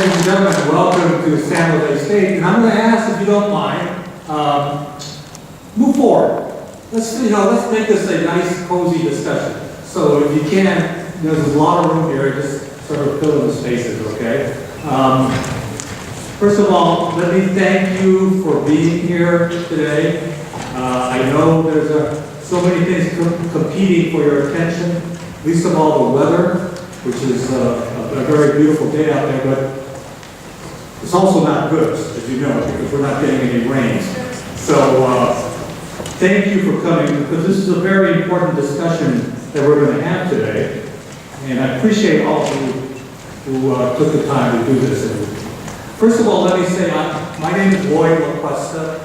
Ladies and gentlemen, welcome to San Jose State. And I'm going to ask, if you don't mind, move forward. Let's make this a nice, cozy discussion. So if you can, there's a lot of room here. Just sort of fill in the spaces, okay? First of all, let me thank you for being here today. I know there's so many things competing for your attention. Least of all, the weather, which is a very beautiful day out there, but it's also not good, as you know, because we're not getting any rain. So thank you for coming, because this is a very important discussion that we're going to have today. And I appreciate all of you who took the time to do this. First of all, let me say, my name is Lloyd LaCuesta.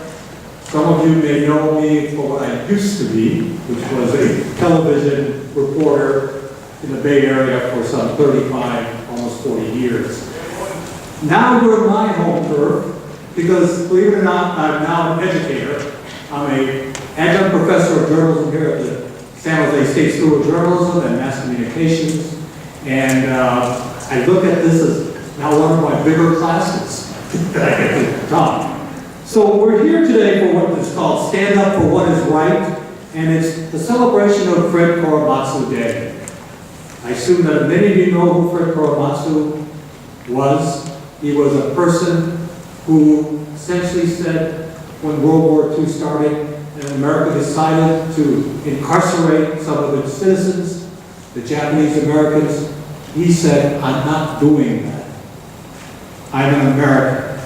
Some of you may know me for what I used to be, which was a television reporter in the Bay Area for some 35, almost 40 years. Now you're in my home turf, because believe it or not, I'm now an educator. I'm an adjunct professor of journalism here at the San Jose State School of Journalism and Mass Communications. And I look at this as now one of my bigger classes that I get to talk. So we're here today for what is called Stand Up for What is Right, and it's the celebration of Fred Korematsu Day. I assume that many of you know who Fred Korematsu was. He was a person who essentially said when World War II started and America decided to incarcerate some of its citizens, the Japanese Americans, he said, I'm not doing that. I'm an American.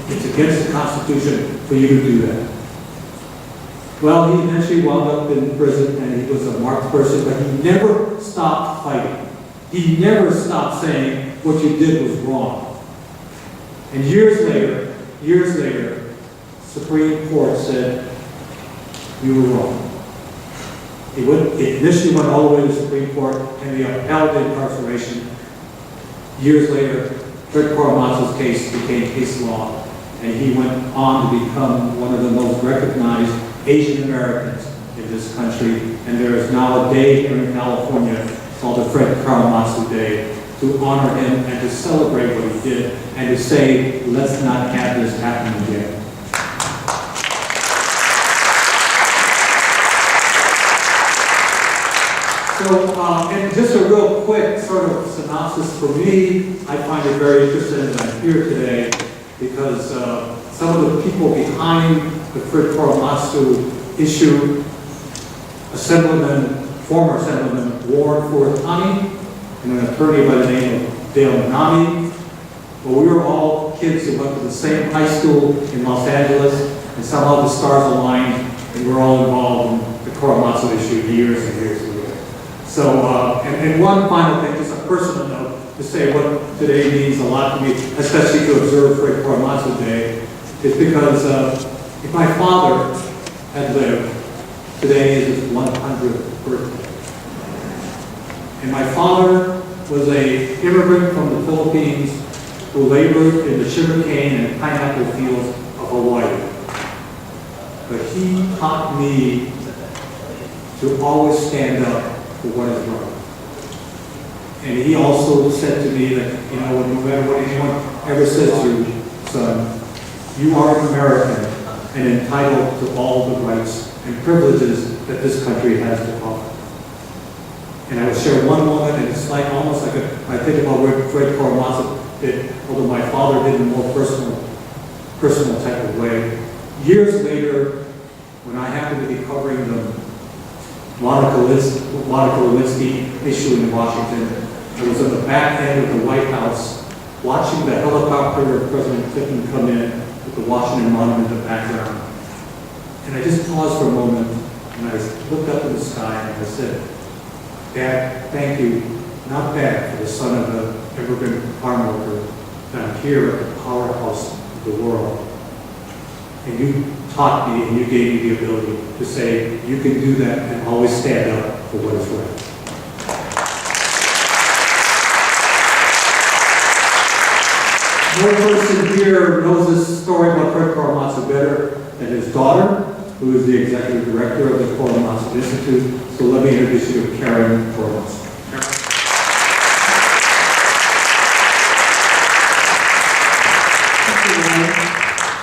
It's against the Constitution for you to do that. Well, he eventually wound up in prison, and he was a marked person, but he never stopped fighting. He never stopped saying what you did was wrong. And years later, Supreme Court said, you were wrong. It initially went all the way to the Supreme Court, and they upheld incarceration. Years later, Fred Korematsu's case became case law, and he went on to become one of the most recognized Asian Americans in this country. And there is now a day here in California called the Fred Korematsu Day to honor him and to celebrate what he did and to say, let's not have this happen again. So, and just a real quick sort of synopsis for me, I find it very interesting that I'm here today because some of the people behind the Fred Korematsu issue, former Assemblyman Warren Furatani, and an attorney by the name of Dailey. Well, we were all kids who went to the same high school in Los Angeles, and somehow the stars aligned, and we're all involved in the Korematsu issue years and years ago. So, and one final thing, just a personal note, to say what today means a lot to me, especially to observe Fred Korematsu Day, is because if my father had lived, today is his 100th birthday. And my father was an immigrant from the Philippines who labored in the sugarcane and pineapple fields of Hawaii. But he taught me to always stand up for what is right. And he also said to me that, no matter what anyone ever says to you, son, you are an American and entitled to all the rights and privileges that this country has to offer. And I will share one moment, and it's like almost like I think about what Fred Korematsu did, although my father did in a more personal type of way. Years later, when I happened to be covering the Monica Lewinsky issue in Washington, I was at the back end of the White House watching the helicopter of President Clinton come in with the Washington Monument in the background. And I just paused for a moment, and I looked up in the sky, and I said, Dad, thank you, not bad for the son of an immigrant farm worker, that I'm here at the powerhouse of the world. And you taught me and you gave me the ability to say, you can do that and always stand up for what is right. No person here knows this story about Fred Korematsu better than his daughter, who is the executive director of the Korematsu Institute. So let me introduce you to Karen Korematsu.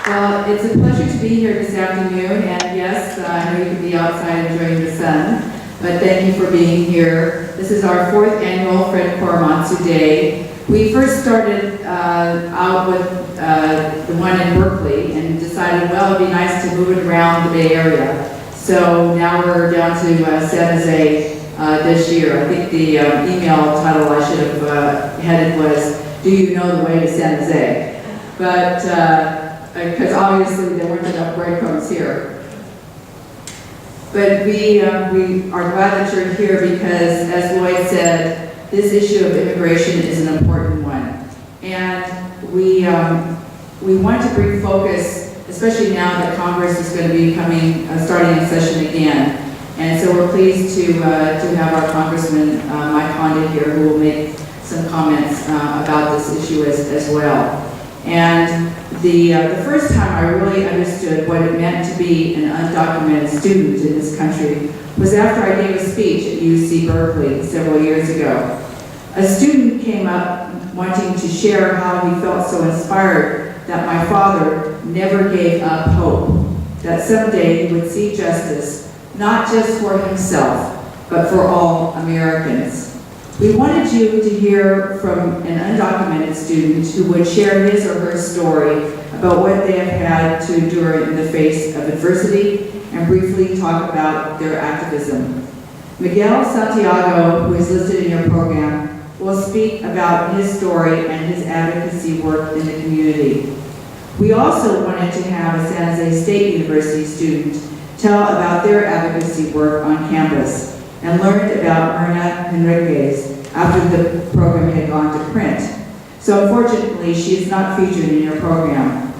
Well, it's a pleasure to be here this afternoon, and yes, I know you can be outside enjoying the sun, but thank you for being here. This is our 4th annual Fred Korematsu Day. We first started out with the one in Berkeley and decided, well, it'd be nice to move it around the Bay Area. So now we're down to San Jose this year. I think the email title I should have headed was, "Do you know the way to San Jose?" But, because obviously there weren't enough breadcrumbs here. But we are glad that you're here because, as Lloyd said, this issue of immigration is an important one. And we want to bring focus, especially now that Congress is going to be starting in session again. And so we're pleased to have our Congressman, Mike Condon here, who will make some comments about this issue as well. And the first time I really understood what it meant to be an undocumented student in this country was after I gave a speech at UC Berkeley several years ago. A student came up wanting to share how he felt so inspired that my father never gave up hope, that someday he would see justice, not just for himself, but for all Americans. We wanted you to hear from an undocumented student who would share his or her story about what they have had to endure in the face of adversity and briefly talk about their activism. Miguel Santiago, who is listed in your program, will speak about his story and his advocacy work in the community. We also wanted to have a San Jose State University student tell about their advocacy work on campus and learned about Myrna Henriquez after the program had gone to print. So unfortunately, she is not featured in your program.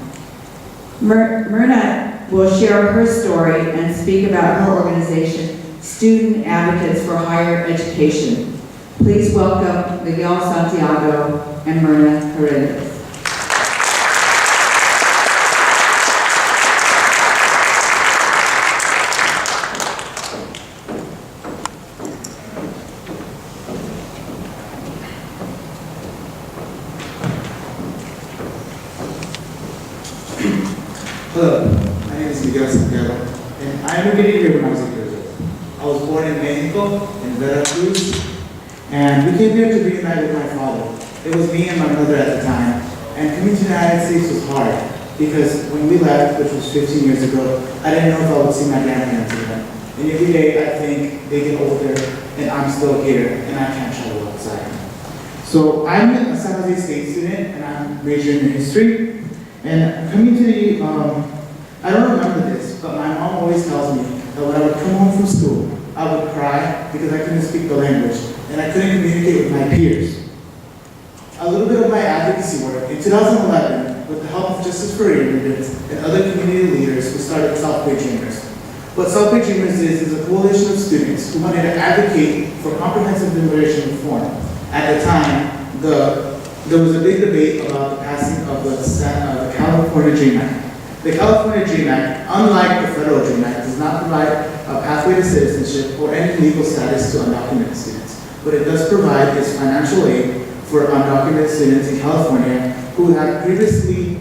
Myrna will share her story and speak about her organization, Student Advocates for Higher Education. Please welcome Miguel Santiago and Myrna Henriquez. Hello, my name is Miguel Santiago, and I immigrated here when I was 8 years old. I was born in Mexico, in Veracruz, and we came here to reunite with my father. It was me and my mother at the time, and coming to the United States was hard, because when we left, which was 15 years ago, I didn't know if I would see my grandparents again. And every day I think they get older, and I'm still here, and I can't travel outside. So I'm a San Jose State student, and I'm majoring in history. And coming to the, I don't remember this, but my mom always tells me that when I would come home from school, I would cry because I couldn't speak the language and I couldn't communicate with my peers. A little bit of my advocacy work. In 2011, with the help of Justice for Immigrants and other community leaders, we started South Bay Dreamers. What South Bay Dreamers is a coalition of students who wanted to advocate for comprehensive immigration reform. At the time, there was a big debate about the passing of the California Dream Act. The California Dream Act, unlike the Federal Dream Act, does not provide a pathway to citizenship or any legal status to undocumented students. But it does provide is financial aid for undocumented students in California who have previously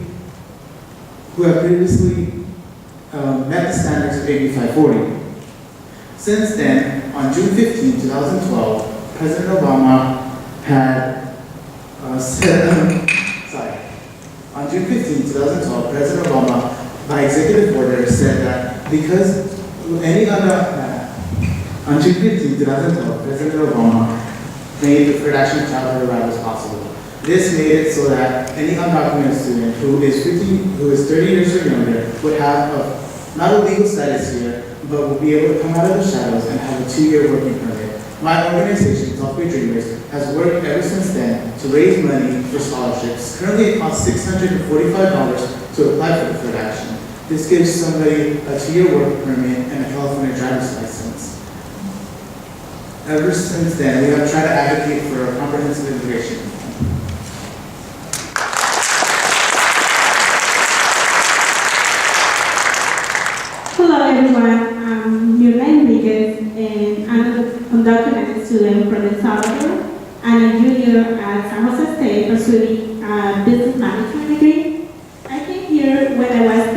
met the standards of AB 540. Since then, on June 15, 2012, President Obama had on June 15, 2012, President Obama, by executive order, said that because on June 15, 2012, President Obama made the Deferred Action of Childhood Arrivals possible. This made it so that any undocumented student who is 30 years or younger would have not a legal status here, but will be able to come out of the shadows and have a 2-year working permit. My organization, South Bay Dreamers, has worked ever since then to raise money for scholarships. Currently, it costs $645 to apply for deferred action. This gives somebody a 2-year work permit and a California driver's license. Ever since then, we have tried to advocate for a comprehensive immigration. Hello everyone, I'm Miguel Santiago and I'm an undocumented student from El Salvador. I'm a junior at San Jose State pursuing a business management degree. I came here when I was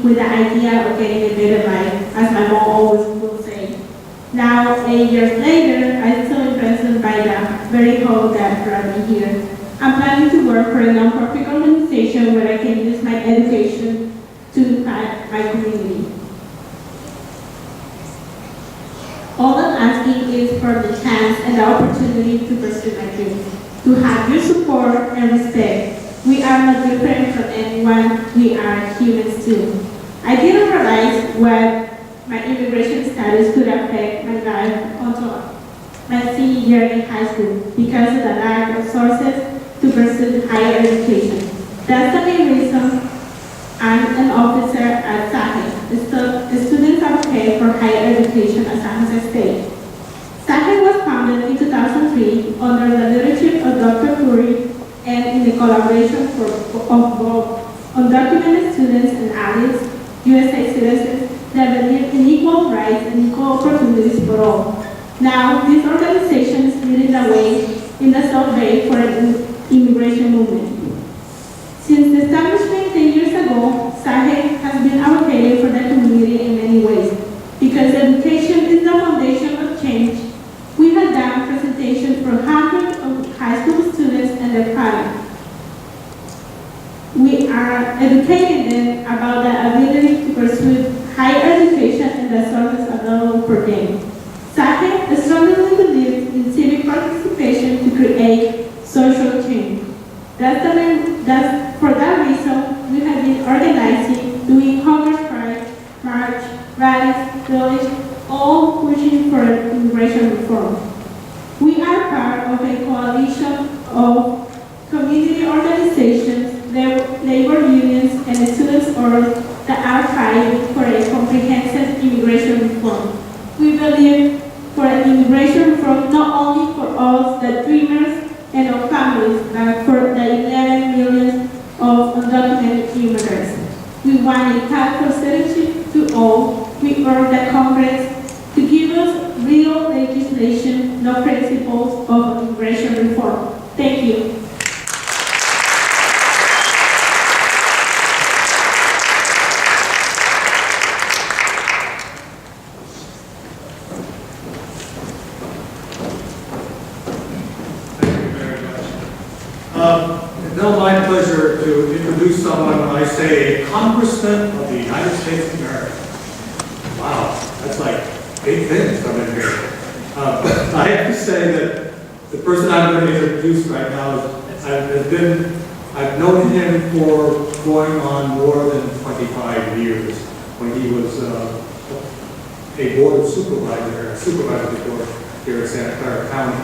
with the idea of getting a better life, as my mom always will say. Now, 8 years later, I'm still impressed by the very hope that brought me here. I'm planning to work for a non-profit organization where I can use my education to impact my community. All I'm asking is for the chance and the opportunity to pursue my dreams, to have your support and respect. We are not different from anyone, we are humans too. I didn't realize what my immigration status could affect my life until my senior year in high school because of the lack of sources to pursue higher education. That's the main reason I'm an officer at SAHE, the Students Advocate for Higher Education at San Jose State. SAHE was founded in 2003 under the leadership of Dr. Curry and in the collaboration of both undocumented students and allies, USA citizens that believe in equal rights and equal opportunities for all. Now, this organization is leading the way in the South Bay for an immigration movement. Since the establishment 10 years ago, SAHE has been advocating for the community in many ways. Because education is the foundation of change, we have done presentations for hundreds of high school students and their parents. We are educating them about the ability to pursue higher education and the sources available for them. SAHE strongly believes in civic participation to create social change. For that reason, we have been organizing, doing hunger strikes, march, rallies, village, all pushing for immigration reform. We are part of a coalition of community organizations, labor unions, and students orgs that are fighting for a comprehensive immigration reform. We believe for an immigration reform not only for us, the dreamers, and our families, but for the 11 million of undocumented immigrants. We want a path for citizenship to all. We urge the Congress to give us real legislation, not principles of immigration reform. Thank you. It's now my pleasure to introduce someone when I say a Congressman of the United States of America. Wow, that's like 8 things coming here. I have to say that the person I'm going to introduce right now I've known him for going on more than 25 years when he was a board of supervisor before here in Santa Clara County.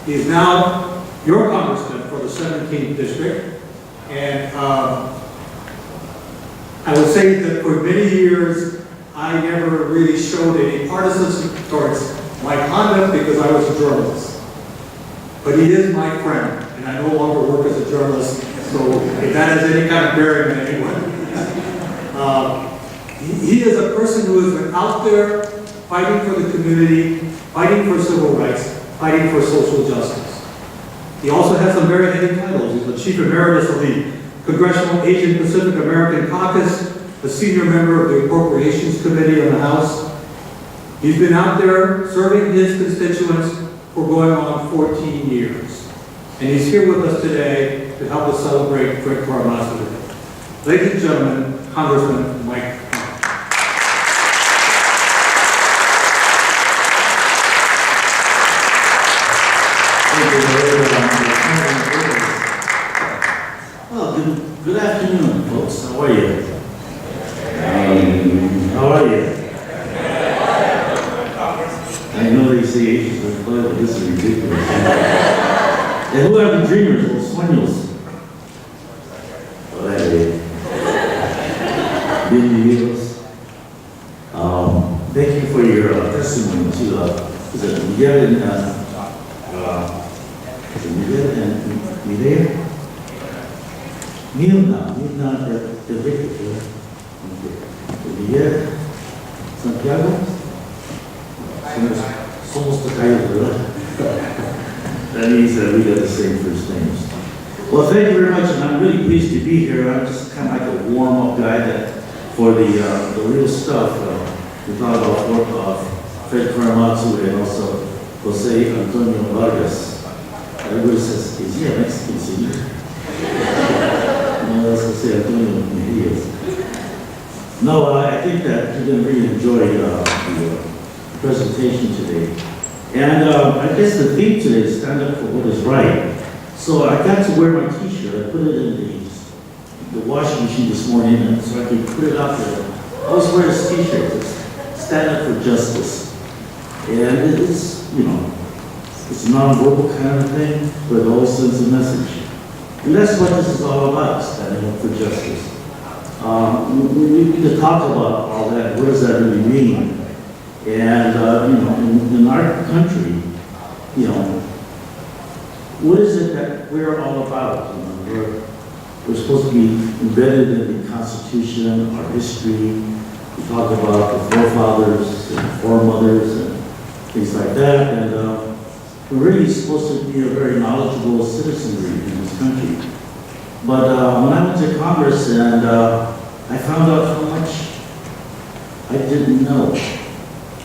He is now your congressman for the 17th district, and I would say that for many years I never really showed any partisanship towards my conduct because I was a journalist. But he is my friend, and I no longer work as a journalist, so if that has any kind of bearing on anyone. He is a person who has been out there fighting for the community, fighting for civil rights, fighting for social justice. He also has some very heavy titles. He's the Chief Emeritus of the Congressional Asian Pacific American Caucus, a senior member of the Appropriations Committee in the House. He's been out there serving his constituents for going on 14 years. And he's here with us today to help us celebrate Fred Korematsu today. Ladies and gentlemen, Congressman Mike. Well, good afternoon, folks. How are you? How are you? I know they say Asians are clever, but this is ridiculous. And who are the dreamers, los sueños? Órale. Bienvenidos. Thank you for your testimony to Miguel and Miguel? Milna, the victor. Miguel Santiago. Somos tocayos, ¿verdad? That means that we got the same first names. Well, thank you very much, and I'm really pleased to be here. I'm just kind of like a warm-up guy that for the real stuff. We thought about Fred Korematsu and also Jose Antonio Vargas. Everybody says, is he a Mexican singer? No, that's Jose Antonio, he is. No, I think that you're going to really enjoy the presentation today. And I guess the theme today is stand up for what is right. So I got to wear my t-shirt, I put it in the washing machine this morning, and so I could put it out there. I always wear this t-shirt, it's stand up for justice. And it's, you know, it's a non-verbal kind of thing, but it always sends a message. And that's what this is all about, standing up for justice. We could talk about all that, what does that really mean? And, you know, in our country, you know, what is it that we're all about? You know, we're supposed to be embedded in the Constitution, our history. We talk about the forefathers and foremothers and things like that. And we're really supposed to be a very knowledgeable citizenry in this country. But when I went to Congress and I found out how much I didn't know.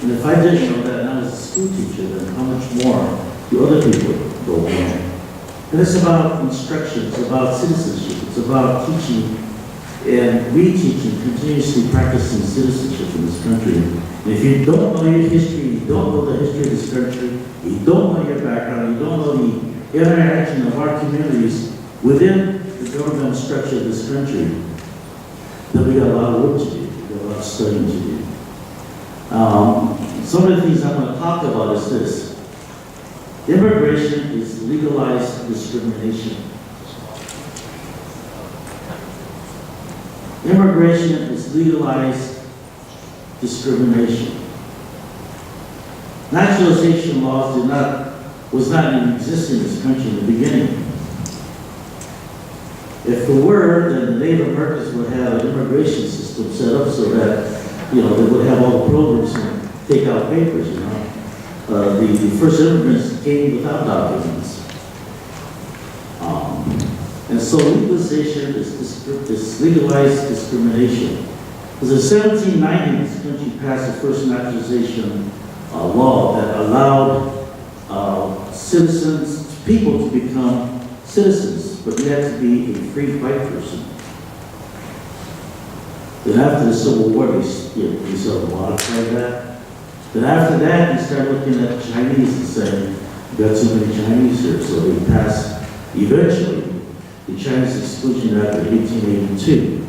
And if I didn't know that and I was a school teacher, then how much more do other people go on? And it's about instruction, it's about citizenship, it's about teaching and reteaching, continuously practicing citizenship in this country. And if you don't know your history, you don't know the history of this country, you don't know your background, you don't know the interaction of our communities within the government structure of this country, then we got a lot of work to do, we got a lot of studying to do. Some of the things I'm going to talk about is this. Immigration is legalized discrimination. Immigration is legalized discrimination. Naturalization laws was not in existence in this country in the beginning. If there were, then the Native Americans would have an immigration system set up so that, you know, they would have all the programs and take out papers, you know. The first immigrants came without documents. And so legalization is legalized discrimination. Because in 1790, this country passed the first naturalization law that allowed citizens, people to become citizens, but you had to be a free white person. Then after the Civil War, they sort of modified that. Then after that, you start looking at Chinese and saying, we got too many Chinese here, so they passed, eventually, the Chinese Exclusion Act of 1882.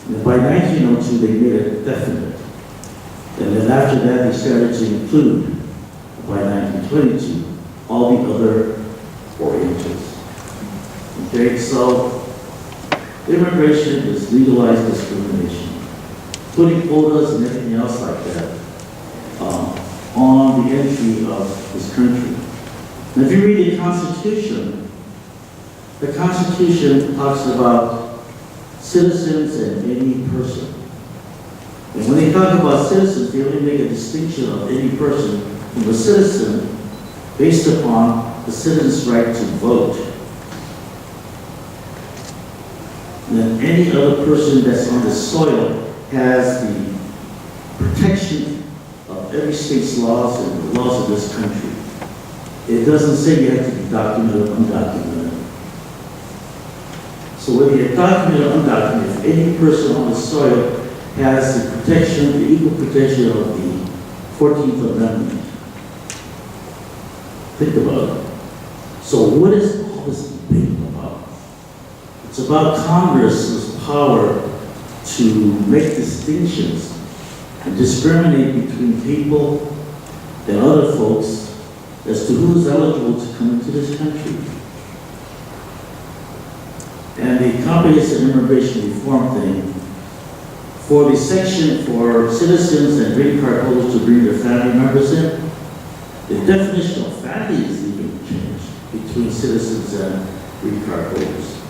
And by 1902, they made it definite. And then after that, they started to include, by 1922, all the other Orientals. Okay, so immigration is legalized discrimination. Putting quotas and everything else like that on the entry of this country. And if you read the Constitution talks about citizens and any person. And when they talk about citizens, they only make a distinction of any person from a citizen based upon the citizen's right to vote. And then any other person that's on the soil has the protection of every state's laws and the laws of this country. It doesn't say you have to be documented or undocumented. So whether you're documented or undocumented, if any person on the soil has the protection, the equal protection of the 14th Amendment. Think about it. So what is all this debate about? It's about Congress's power to make distinctions and discriminate between people and other folks as to who is eligible to come into this country. And the comprehensive immigration reform thing, for the section for citizens and green card holders to bring their family members in, the definition of family is even changed between citizens and green card holders.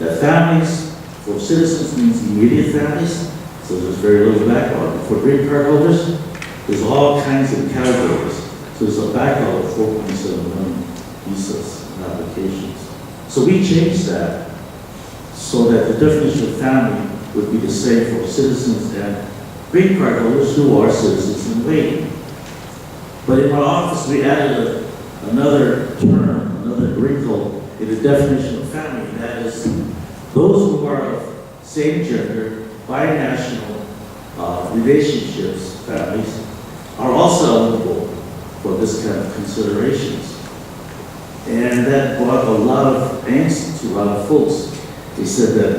That families for citizens means immediate families, so there's very little backlog. For green card holders, there's all kinds of categories. So there's a backlog of 4.7 million visas and applications. So we changed that so that the definition of family would be the same for citizens and green card holders who are citizens in waiting. But in our office, we added another term, another wrinkle in the definition of family. That is, those who are of same gender, binational relationships, families, are also eligible for this kind of considerations. And that brought a lot of angst to a lot of folks. They said that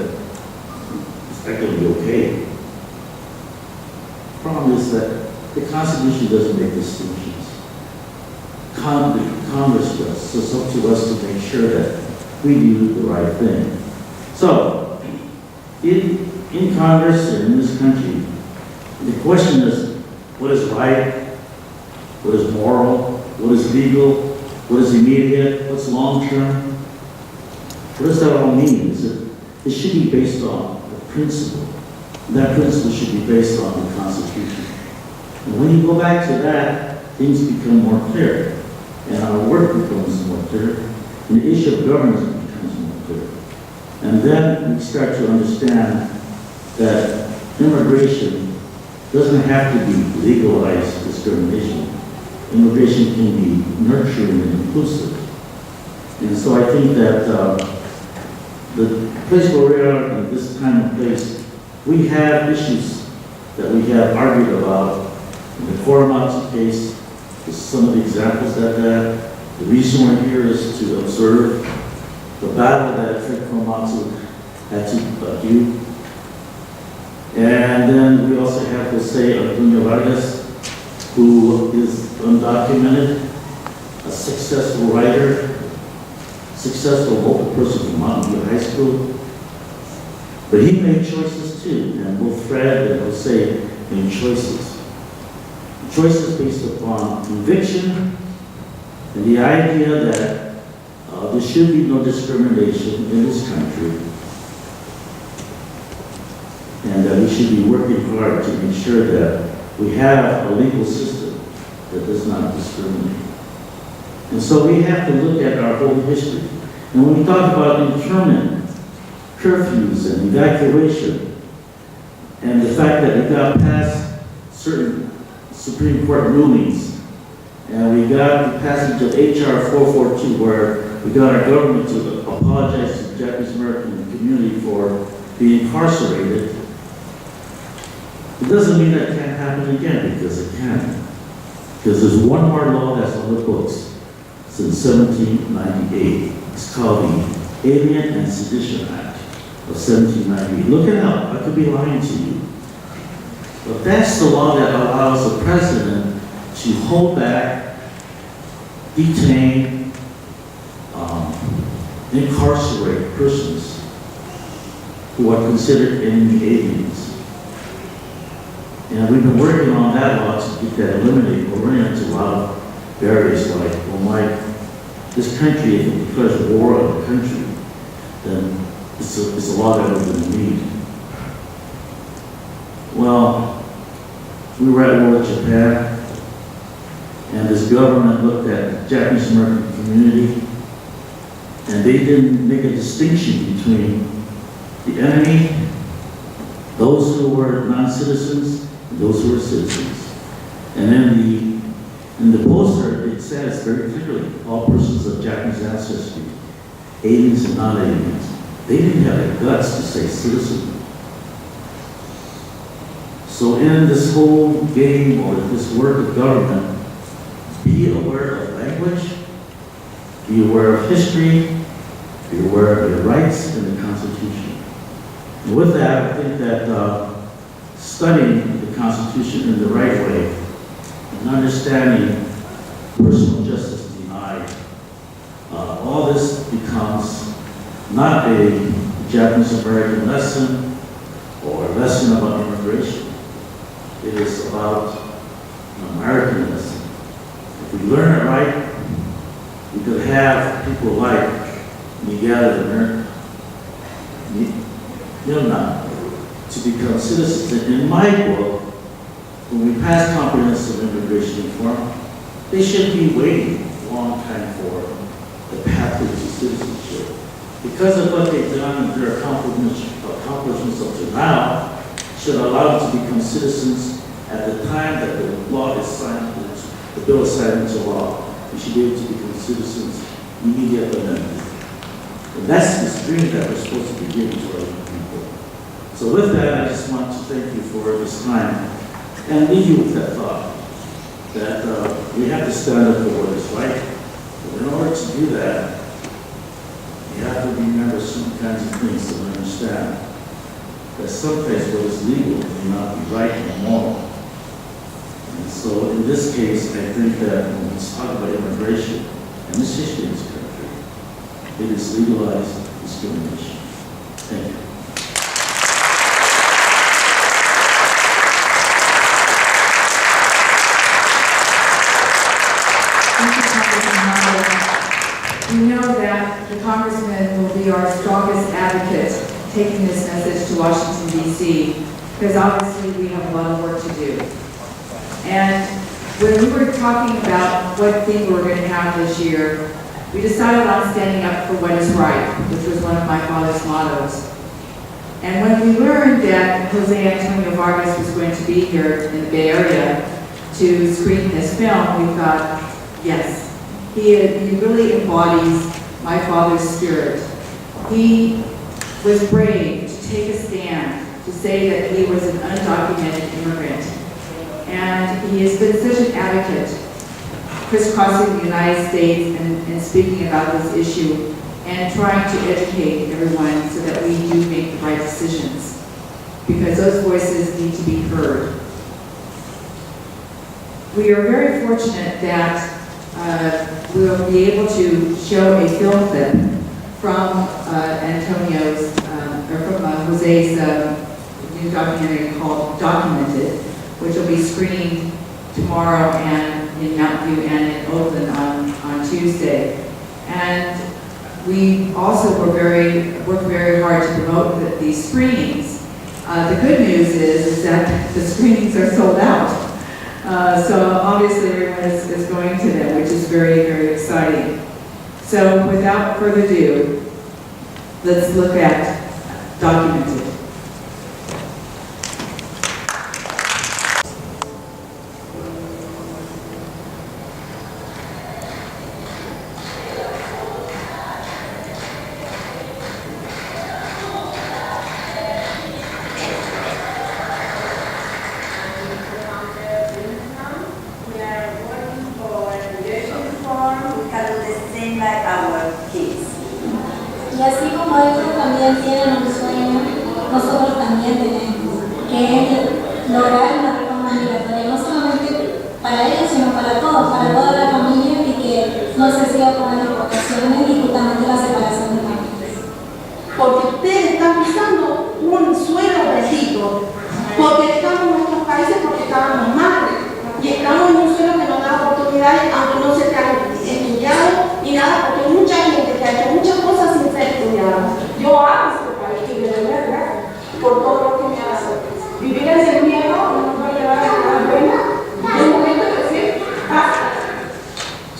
it's not going to be okay. The problem is that the Constitution doesn't make distinctions. Congress does. So it's up to us to make sure that we do the right thing. So, in Congress and in this country, the question is, what is right? What is moral? What is legal? What is immediate? What's long-term? What does that all mean? It should be based on a principle. And that principle should be based on the Constitution. And when you go back to that, things become more clear. And our work becomes more clear. And the issue of governance becomes more clear. And then we start to understand that immigration doesn't have to be legalized discrimination. Immigration can be nurturing and inclusive. And so I think that the place where we are in this time and place, we have issues that we have argued about. In the Korematsu case, is some of the examples that the reason we're here is to observe the battle that Korematsu had to do. And then we also have to say Vargas, who is undocumented, a successful writer, successful local person from Mountain View High School. But he made choices too, and both Fred and Jose made choices. Choices based upon conviction and the idea that there should be no discrimination in this country, and that we should be working hard to make sure that we have a legal system that does not discriminate. And so we have to look at our whole history. And when we talk about internment, curfews, and evacuation, and the fact that we got past certain Supreme Court rulings, and we got the passage of H.R. 442, where we got our government to apologize to the Japanese American community for being incarcerated, it doesn't mean that it can't happen again, because it can. Because there's one more law that's on the books since 1798. It's called the Alien and Sedition Act of 1798. Look it up. I could be lying to you. But that's the law that allows the president to hold back, detain, incarcerate persons who are considered enemy aliens. And we've been working on that law to get that eliminated. We're running into a lot of barriers like, well, this country, if it declares war on the country, then it's a law that we're going to need. Well, we were at war with Japan, and this government looked at the Japanese American community, and they didn't make a distinction between the enemy, those who were non-citizens, and those who were citizens. And then in the poster, it says very clearly, all persons of Japanese ancestry, aliens and non-aliens. They didn't have the guts to say citizen. So in this whole game or this work of government, be aware of language, be aware of history, be aware of your rights and the Constitution. And with that, I think that studying the Constitution in the right way and understanding personal justice denied, all this becomes not a Japanese American lesson or a lesson about immigration. It is about an American lesson. If we learn it right, we could have people like Miguel to become citizens. In my book, when we pass comprehensive immigration reform, they shouldn't be waiting a long time for the pathway to citizenship. because of what they've done and their accomplishments up to now, should allow them to become citizens at the time that the law is signed, the bill is signed into law. We should be able to become citizens immediately. And that's this dream that we're supposed to be giving to our young people. So with that, I just want to thank you for this time and leave you with that thought that we have to stand up for what is right. But in order to do that, you have to remember certain kinds of things to understand that sometimes what is legal may not be right and moral. And so in this case, I think that when we talk about immigration and this history in this country, it is legalized discrimination. Thank you. Thank you, Congressman Vargas. We know that the Congressman will be our strongest advocate taking this message to Washington, D.C., because obviously we have a lot of work to do. And when we were talking about what theme we were going to have this year, we decided on standing up for what is right, which was one of my father's mottos. And when we learned that Jose Antonio Vargas was going to be here in the Bay Area to screen this film, we thought, yes, he really embodies my father's spirit. He was brave to take a stand, to say that he was an undocumented immigrant. And he has been such an advocate, crisscrossing the United States and speaking about this issue and trying to educate everyone so that we do make the right decisions, because those voices need to be heard. We are very fortunate that we will be able to show a film clip from Antonio's, or from Jose's new documentary called Documented, which will be screened tomorrow and in Mountain View and in Oakland on Tuesday. And we also worked very hard to promote these screenings. The good news is that the screenings are sold out. So obviously everyone is going to them, which is very, very exciting. So without further ado, let's look at Documented. Y así como ellos también tienen un sueño, nosotros también tenemos, que es lograr una reforma migratoria, no solamente para ellos, sino para todos, para toda la familia, y que no se siga con las deportaciones y justamente la separación de familias. Porque ustedes están pisando un suelo bendito, porque estamos en nuestros países, porque estábamos mal, y estamos en un suelo que nos da oportunidades, aunque no se han estudiado ni nada, porque hay mucha gente que ha hecho muchas cosas sin ser estudiada. Yo amo este país y me doy las gracias por todo lo que me ha dado. Vivir en ese miedo no nos va a llevar a nada pena. Es un momento de decir,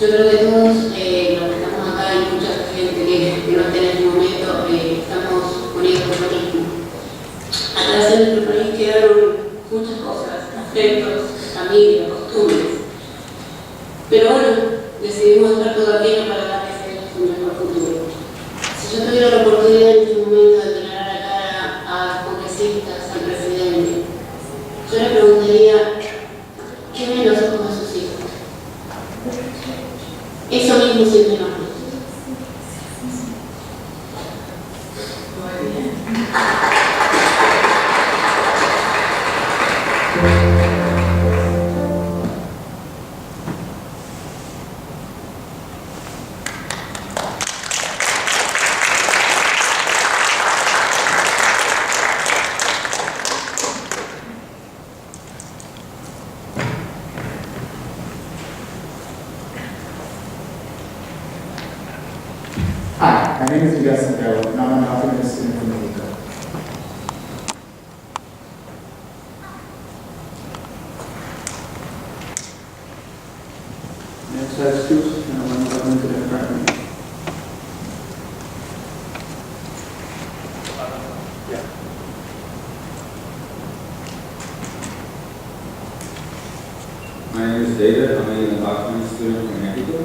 Yo creo que todos los que estamos acá y mucha gente que no está en este momento, estamos unidos por lo mismo. Atrás de nuestro país quedaron muchas cosas, afectos, familia, costumbres. Pero bueno, decidimos dejar todo aquello para darles un mejor futuro. Si yo tuviera la oportunidad en este momento de mirar a la cara a congresistas, al presidente, yo le preguntaría, ¿qué ven los ojos de sus hijos? Eso mismo siempre nos gusta. Hi, my name is Miguel Santiago, and I'm an African student from Mexico. Next slide, excuse, and I'm going to the front. My name is David. I'm an undocumented student from Akiko.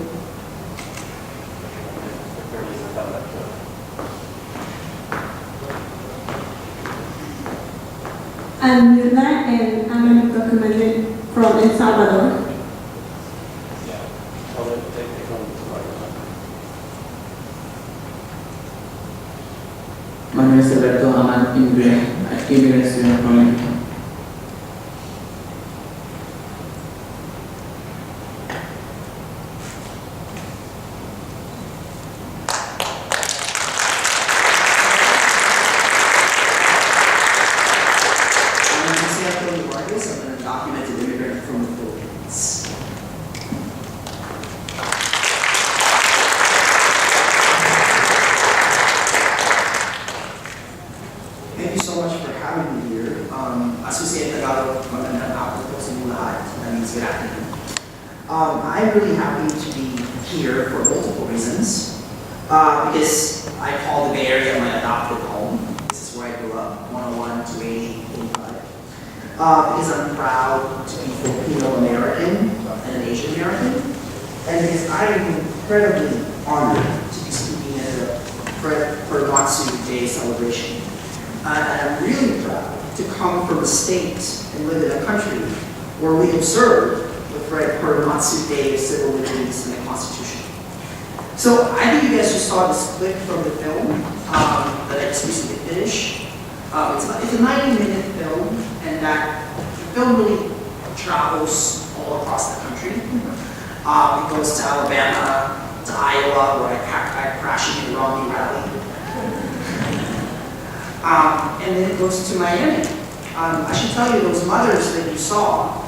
I'm Mirna, and I'm undocumented from El Salvador. My name is Alberto. I'm an immigrant student from Mexico. Vargas. I'm an undocumented immigrant from the Philippines. Thank you so much for having me here. Associate Tagalog, magandang hapon po sa inyo lahat. That means good afternoon. I'm really happy to be here for multiple reasons. Because I call the Bay Area my adopted home. This is where I grew up, 101 to 80, 85. Because I'm proud to be Filipino American and an Asian American, and because I am incredibly honored to be speaking at the Korematsu Day celebration. And I'm really proud to come from a state and live in a country where we observe the Korematsu Day of Civil Liberties and the Constitution. So I think you guys just saw this clip from the film that I just recently finished. It's a 90-minute film, and that the film really travels all across the country. It goes to Alabama, to Iowa, where I crashed in the Romney rally. And then it goes to Miami. I should tell you, those mothers that you saw,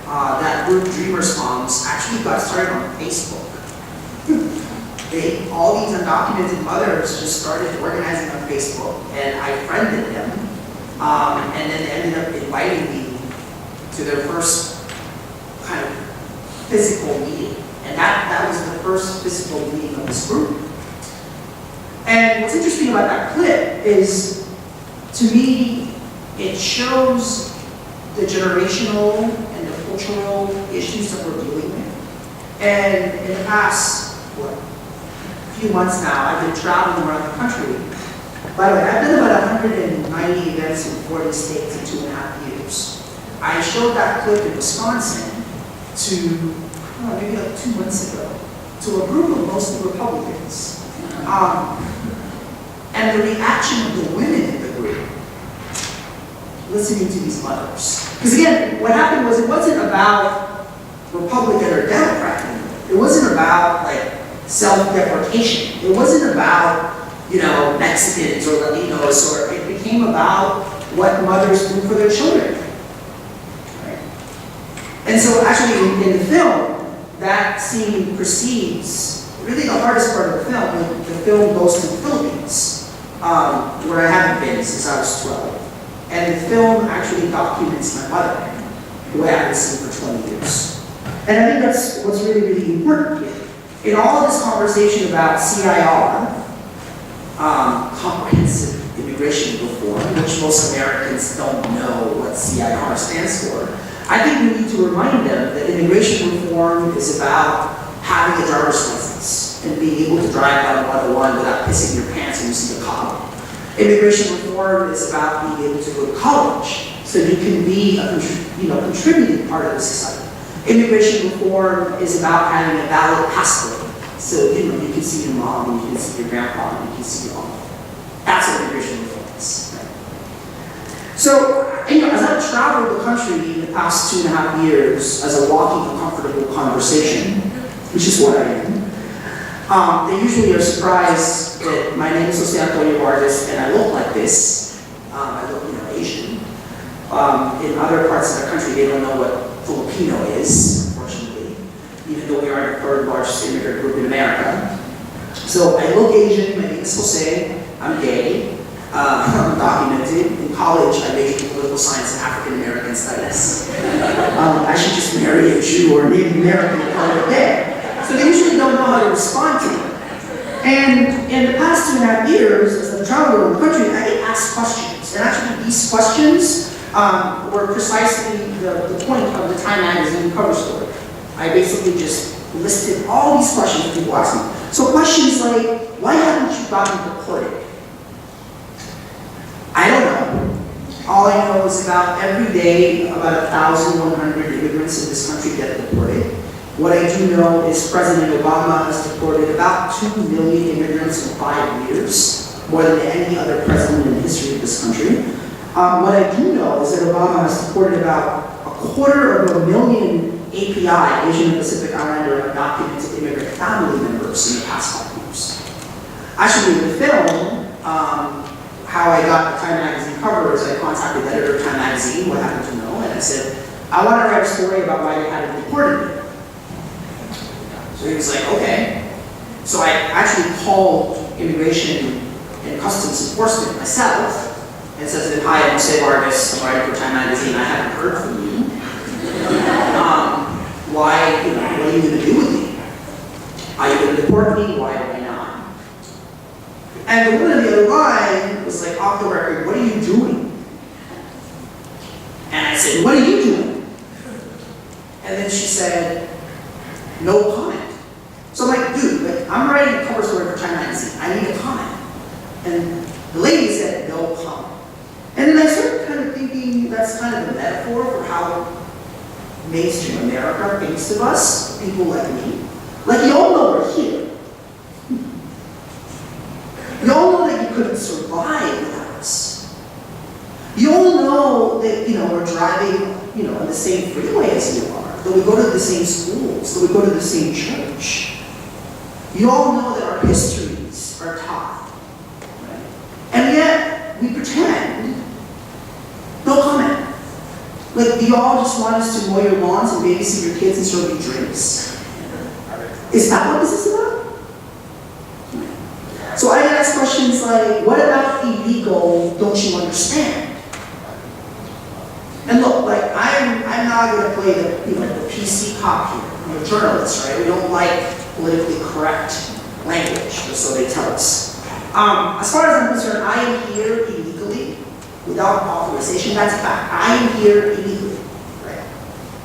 that group Dreamers Moms, actually got started on Facebook. All these undocumented mothers just started organizing on Facebook, and I friended them, and then they ended up inviting me to their first kind of physical meeting, and that was the first physical meeting of this group. And what's interesting about that clip is, to me, it shows the generational and the cultural issues that we're dealing with. And in the past, few months now, I've been traveling around the country. By the way, I've done about 190 events in 40 states in 2.5 years. I showed that clip in Wisconsin to, maybe like 2 months ago, to a group of mostly Republicans. And the reaction of the women in the group, listening to these mothers. Because again, what happened was it wasn't about Republican or Democrat anymore. It wasn't about like self-deprecation. It wasn't about, Mexicans or Latinos, or it became about what mothers do for their children. Right? And so actually in the film, that scene precedes, really the hardest part of the film. The film goes to the Philippines, where I haven't been since I was 12. And the film actually documents my mother, who I haven't seen for 20 years. And I think that's what's really, really important here. In all of this conversation about CIR, comprehensive immigration reform, which most Americans don't know what CIR stands for, I think we need to remind them that immigration reform is about having a driver's license and being able to drive down 101 without pissing your pants when you see a cop. Immigration reform is about being able to go to college so you can be a contributing part of the society. Immigration reform is about having a valid passport. So, you can see your mom, and you can see your grandpa, and you can see your uncle. That's what immigration reform is. Right? So, as I've traveled the country in the past 2.5 years as a walking, uncomfortable conversation, which is what I am, they usually are surprised that my name is Auditorium Vargas and I look like this. I look, Asian. In other parts of the country, they don't know what Filipino is, unfortunately, even though we are the third largest immigrant group in America. So I look Asian, my name is Jose, I'm gay, I'm documented. In college, I majored in political science and African American studies. I should just marry a Jew or a Native American and call it a day. So they usually don't know how to respond to it. And in the past 2.5 years, as I've traveled around the country, I get asked questions. And actually, these questions were precisely the point of the Time magazine cover story. I basically just listed all these questions that people ask me. So questions like, why haven't you gotten deported? I don't know. All I know is about every day, about 1,100 immigrants in this country get deported. What I do know is President Obama has deported about 2 million immigrants in 5 years, more than any other president in the history of this country. What I do know is that Obama has deported about 250,000 API, Asian and Pacific Islander undocumented immigrant family members in the past 5 years. Actually, in the film, how I got the Time Magazine cover is I contacted the editor of Time Magazine, who I happen to know, and I said, I want to write a story about why they hadn't deported me. So he was like, okay. So I actually called Immigration and Customs Enforcement myself and said to them, hi, I'm Jose Vargas, I'm writing for Time Magazine, I haven't heard from you. Why, what are you going to do with me? Are you going to deport me? Why am I not? And the woman on the other line was like, off the record, what are you doing? And I said, what are you doing? And then she said, no comment. So I'm like, dude, I'm writing a cover story for Time Magazine. I need a comment. And the lady said, no comment. And then I started kind of thinking that's kind of a metaphor for how mainstream America thinks of us, people like me. Like, you all know we're here. You all know that you couldn't survive without us. You all know that, we're driving, on the same freeway as you are, that we go to the same schools, that we go to the same church. You all know that our histories are taught, right? And yet, we pretend. No comment. Like, do you all just want us to mow your lawns and babysit your kids and serve you drinks? Is that what this is about? So I get asked questions like, what about illegal, don't you understand? And look, like, I'm not going to play the PC cop here. I'm a journalist, right? We don't like politically correct language, so they tell us. As far as I'm concerned, I am here illegally, without authorization. That's a fact. I am here illegally, right?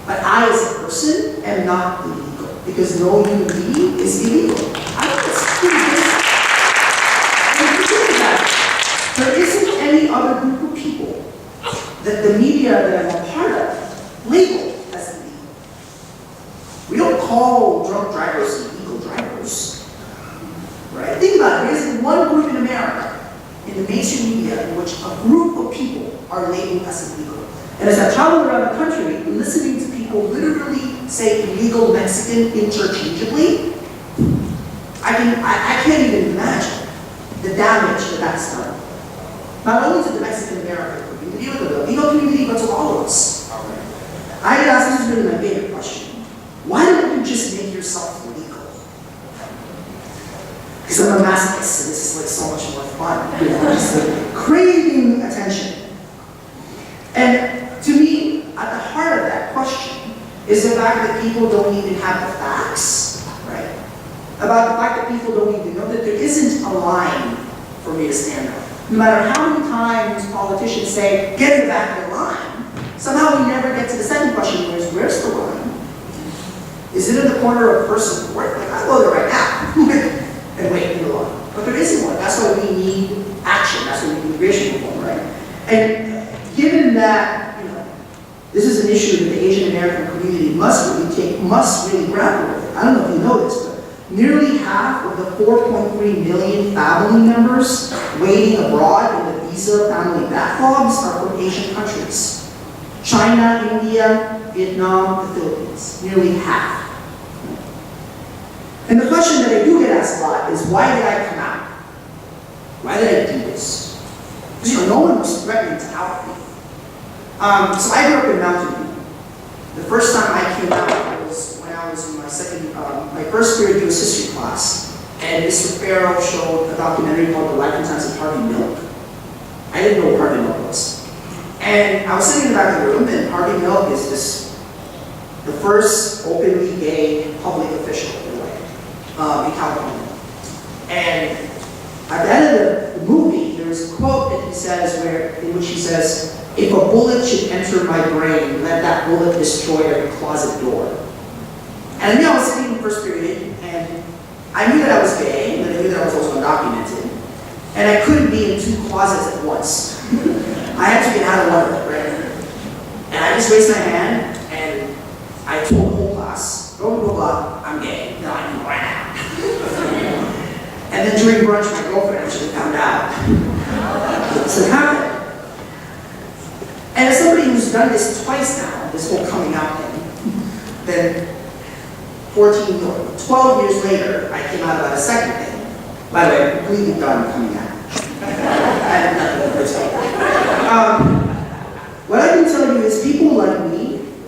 But I, as a person, am not illegal, because no human being is illegal. I think that's pretty basic. And if you think about it, there isn't any other group of people that the media that I'm a part of labeled as illegal. We don't call drunk drivers illegal drivers, right? Think about it. There isn't one group in America, in the mainstream media, in which a group of people are labeled as illegal. And as I travel around the country, listening to people literally say illegal Mexican interchangeably, I can't even imagine the damage that that's done. Not only to the Mexican American community, but the Latino community, but to all of us. I get asked, this is really my favorite question. Why don't you just make yourself legal? Because I'm a masochist, and this is like so much more fun. Just like craving attention. And to me, at the heart of that question is the fact that people don't even have the facts, right? About the fact that people don't even know that there isn't a line for me to stand on. No matter how many times politicians say, get in the back of the line, somehow we never get to the second question, where's the line? Is it in the corner of first and fourth? Like, I'll go there right now and wait in the line. But there isn't one. That's why we need action. That's why we need immigration reform, right? And given that, this is an issue that the Asian American community must really grapple with. I don't know if you know this, but nearly half of the 4.3 million family members waiting abroad in the visa family backlogs are from Asian countries. China, India, Vietnam, the Philippines. Nearly half. And the question that I do get asked a lot is, why did I come out? Why did I do this? Because no one was threatening to out me. So I grew up in Mountain View. The first time I came out was when I was in my first period Jewish history class, and Mr. Farrow showed a documentary called The Life and Times of Harvey Milk. I didn't know what Harvey Milk was. And I was sitting in the back of the room, and Harvey Milk is the first openly gay public official in California. And at the end of the movie, there is a quote that he says in which he says, if a bullet should enter my brain, let that bullet destroy every closet door. And I knew I was sitting in the first period, and I knew that I was gay, and I knew that I was also undocumented, and I couldn't be in two closets at once. I had to get out of one of them, right? And I just raised my hand, and I told the whole class, blah, blah, blah, I'm gay. No, I know right now. And then during brunch, my girlfriend actually found out. So it happened. And as somebody who's done this twice now, this whole coming out thing, then 14 or 12 years later, I came out about a second thing. By the way, I'm completely done coming out. I have nothing more to say. What I can tell you is people like me,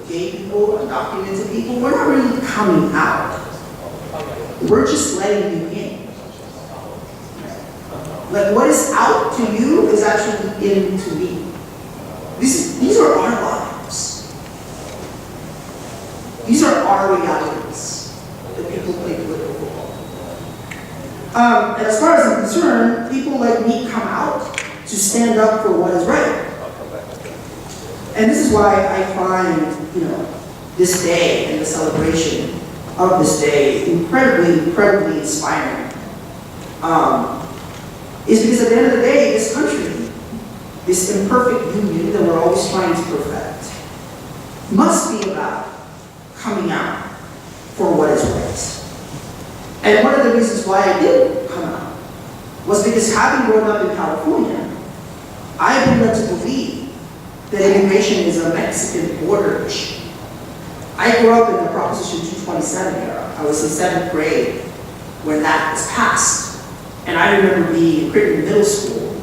gay people, undocumented people, we're not really coming out. We're just letting you in. Like what is out to you is actually in to me. These are our lives. These are our realities that people play political football. And as far as I'm concerned, people like me come out to stand up for what is right. And this is why I find, this day and the celebration of this day incredibly, incredibly inspiring. Is because at the end of the day, this country, this imperfect union that we're always trying to perfect, must be about coming out for what is right. And one of the reasons why I did come out was because having grown up in California, I've been led to believe that immigration is a Mexican border issue. I grew up in the Proposition 227 era. I was in 7th grade when that was passed. And I remember being in Crittenden Middle School,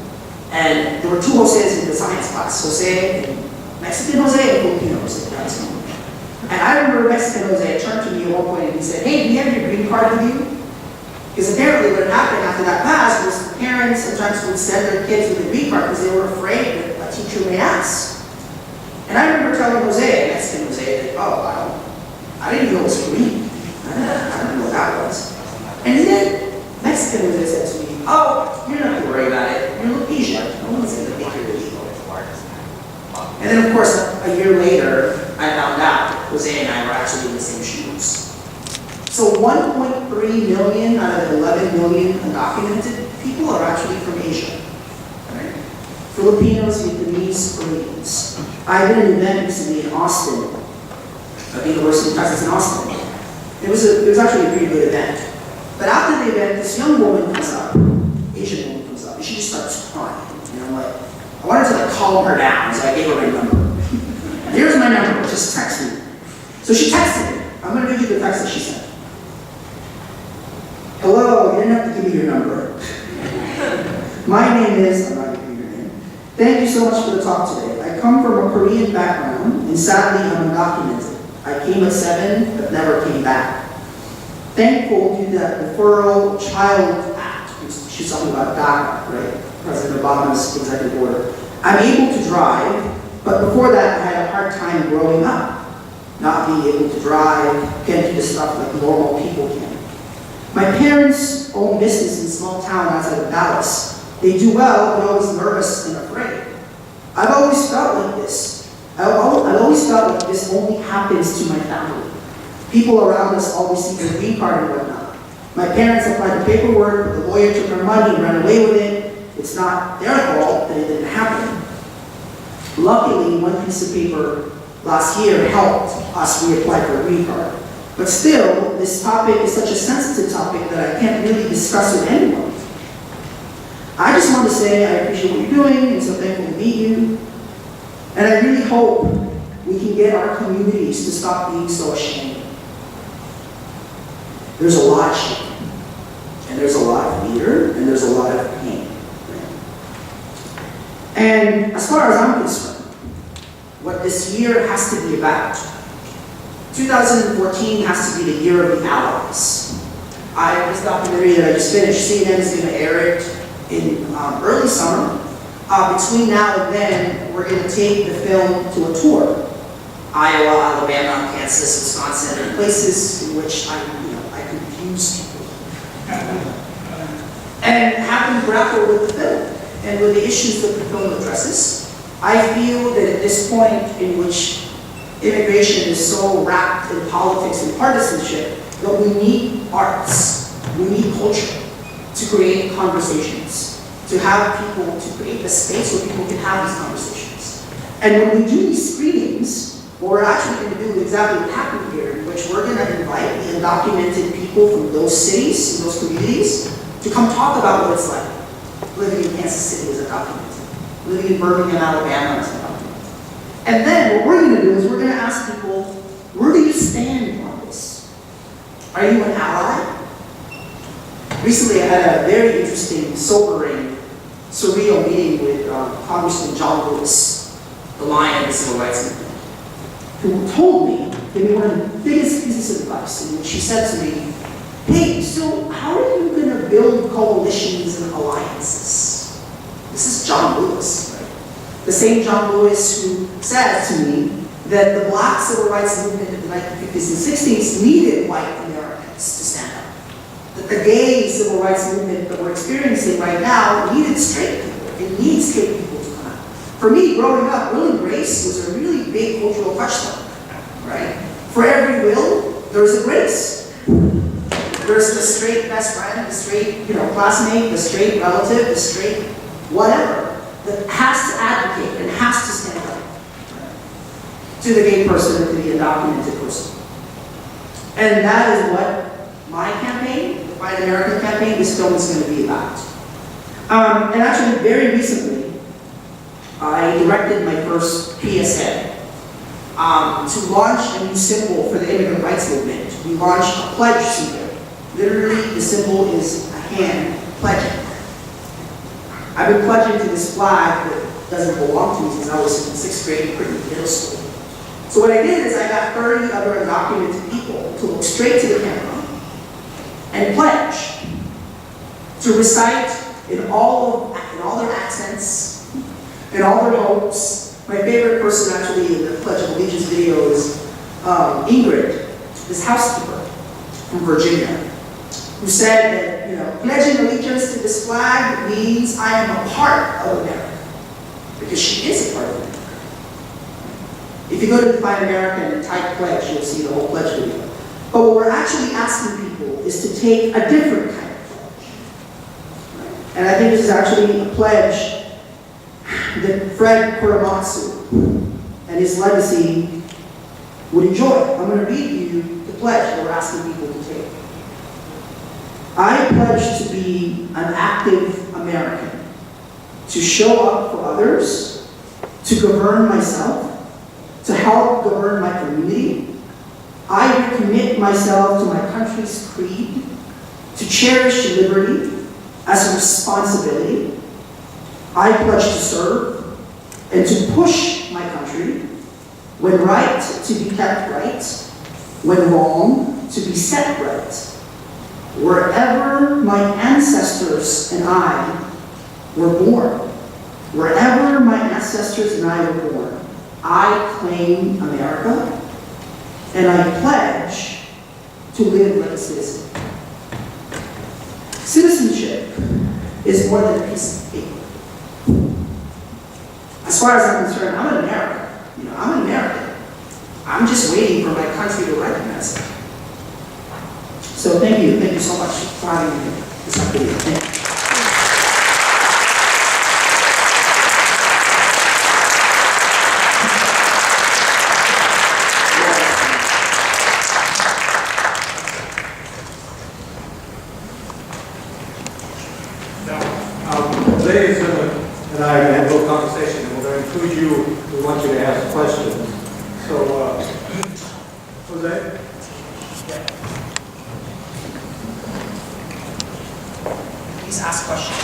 and there were two Jose's in the science class, Jose and Mexican Jose and Filipino Jose. And I remember Mexican Jose turned to me at one point and he said, "Hey, do you have your green card with you?" Because apparently what happened after that pass was the parents sometimes would send their kids with a green card because they were afraid that a teacher may ask. And I remember telling Jose, Mexican Jose, that, oh, I didn't know it was green. I didn't know what that was. And he did. Mexican Jose said to me, "Oh, you're not going to worry about it. You're Asian. No one's going to think you're illegal." And then, of course, a year later, I found out Jose and I were actually in the same shoes. So 1.3 million out of 11 million undocumented people are actually from Asia. Right? Filipinos, Vietnamese, Koreans. I did an event recently in Austin, at the University of Texas in Austin. It was actually a pretty good event. But after the event, this young woman comes up, Asian woman comes up, and she just starts crying. And I'm like, I wanted to calm her down, so I gave her my number. Here's my number, just text me. So she texted me. I'm going to read you the text that she sent. "Hello, you didn't have to give me your number. My name is," I'm not giving you your name. "Thank you so much for the talk today. I come from a Korean background, and sadly I'm undocumented. I came at 7, but never came back. Thankful to the Deferral Child Act," she's talking about DACA, right? President Obama's executive order. "I'm able to drive, but before that I had a hard time growing up. Not being able to drive, can't do the stuff like normal people can. My parents own business in a small town outside of Dallas. They do well, but always nervous and afraid. I've always felt like this. I've always felt like this only happens to my family. People around us always see their green card and whatnot. My parents applied the paperwork, but the lawyer took their money and ran away with it. It's not their fault that it didn't happen. Luckily, one piece of paper last year helped us reapply for a green card. But still, this topic is such a sensitive topic that I can't really discuss with anyone. I just want to say I appreciate what you're doing and so thankful to meet you. And I really hope we can get our communities to stop being so ashamed. There's a lot of shame, and there's a lot of fear, and there's a lot of pain. And as far as I'm concerned, what this year has to be about, 2014 has to be the year of the allies. This documentary that I just finished, CNN is going to air it in early summer. Between now and then, we're going to take the film to a tour. Iowa, Alabama, Kansas, Wisconsin, and places in which I confuse people. And have them grapple with the film and with the issues that the film addresses. I feel that at this point in which immigration is so wrapped in politics and partisanship that we need arts, we need culture to create conversations, to have people, to create a space where people can have these conversations. And when we do these screenings, what we're actually going to do exactly what happened here, in which we're going to invite the undocumented people from those cities and those communities to come talk about what it's like living in Kansas City as undocumented, living in Birmingham, Alabama as undocumented. And then what we're going to do is we're going to ask people, where do you stand on this? Are you an ally? Recently I had a very interesting, sobering, surreal meeting with Congressman John Lewis, the lion of the civil rights movement, who told me, gave me one of the biggest pieces of advice, in which she said to me, hey, so how are you going to build coalitions and alliances? This is John Lewis, right? The same John Lewis who said to me that the black civil rights movement of the 1950s and 60s needed white Americans to stand up. That the gay civil rights movement that we're experiencing right now needed straight people. It needs straight people to come out. For me, growing up, will and grace was a really big cultural touchstone, right? For every will, there's a grace. There's the straight best friend, the straight, classmate, the straight relative, the straight whatever that has to advocate and has to stand up to the gay person or to the undocumented person. And that is what my campaign, the Fight American campaign, this film is going to be about. And actually, very recently, I directed my first PSA to launch a new symbol for the immigrant rights movement. We launched a pledge symbol. Literally, the symbol is a hand pledging. I've been pledging to this flag that doesn't belong to me since I was in 6th grade in middle school. So what I did is I got 30 other undocumented people to look straight to the camera and pledge to recite in all their accents, in all their hopes. My favorite person actually in the Pledge of Allegiance video is Ingrid, this housekeeper from Virginia, who said that, pledging allegiance to this flag means I am a part of America, because she is a part of America. If you go to Define America and type pledge, you'll see the whole pledge video. But what we're actually asking people is to take a different kind of pledge. And I think this is actually a pledge that Fred Korematsu and his legacy would enjoy. I'm going to read you the pledge that we're asking people to take. I pledge to be an active American, to show up for others, to govern myself, to help govern my community. I recommit myself to my country's creed, to cherish liberty as a responsibility. I pledge to serve and to push my country when right to be kept right, when wrong to be set right. Wherever my ancestors and I were born, wherever my ancestors and I were born, I claim America, and I pledge to live like a citizen. Citizenship is more than a piece of paper. As far as I'm concerned, I'm an American. I'm an American. I'm just waiting for my country to recognize it. So thank you so much for having me this afternoon. Thank you. Ladies and I had a little conversation, and we're going to include you. We want you to ask questions. So, Jose? Please ask questions.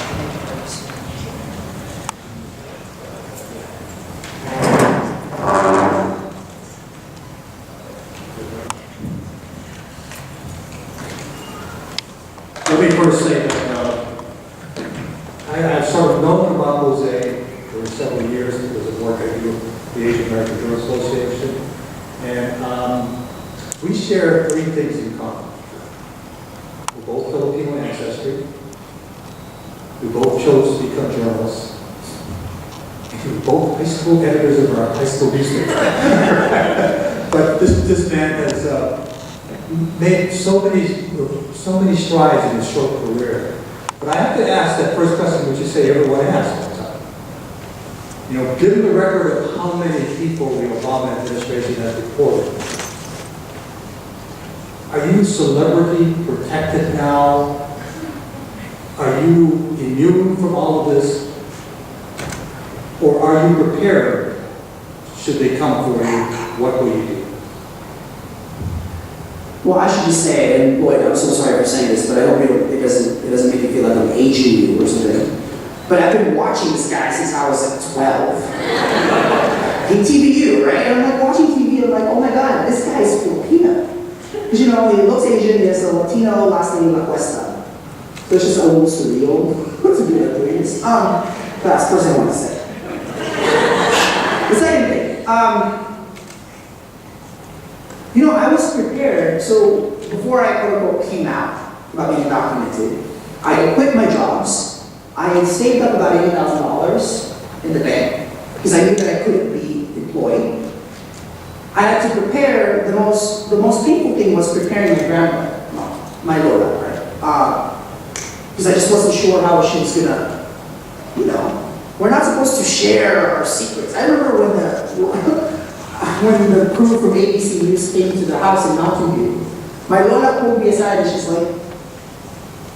Let me first say that I've sort of known about Jose for several years because of work I do with the Asian American Girls Association. And we share three things in common. We're both Filipino ancestry. We both chose to become journalists. And we're both high school editors of our high school newspaper. But this man has made so many strides in his short career. But I have to ask that first question, which you say everyone asks all the time. You know, given the record of how many people the Obama administration has deported, are you celebrity protected now? Are you immune from all of this? Or are you prepared should they come for you? What will you do? Well, I should just say, and Lloyd, I'm so sorry for saying this, but I hope it doesn't make you feel like I'm aging you or something. But I've been watching this guy since I was like 12. In TVU, right? And I'm like watching TV, I'm like, oh my God, this guy is Filipino. Because you know, he looks Asian, he has a Latino last name, LaCuesta. So it's just a little surreal to be like doing this. That's the first thing I want to say. The second thing, you know, I was prepared. So before I quote unquote came out about being undocumented, I quit my jobs. I had saved up about $80,000 in the bank because I knew that I couldn't be employed. I had to prepare. The most painful thing was preparing my grandmother, my Lola, right? Because I just wasn't sure how she was gonna, you know, we're not supposed to share our secrets. I remember when the crew from ABC News came to the house in Mountain View, my Lola pulled me aside and she's like,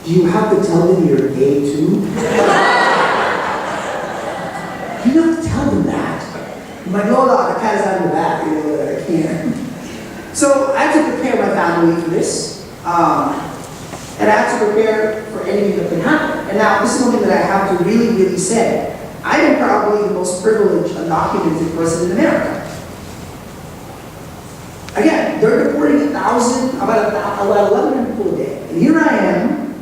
do you have to tell them you're gay too? You have to tell them that. My Lola, the cat is out in the back, you know, that I can't. So I had to prepare my family for this. And I had to prepare for anything that could happen. And now, this is one thing that I have to really, really say. I am probably the most privileged, undocumented person in America. Again, they're deporting 1,000, about 1,100 people a day. And here I am,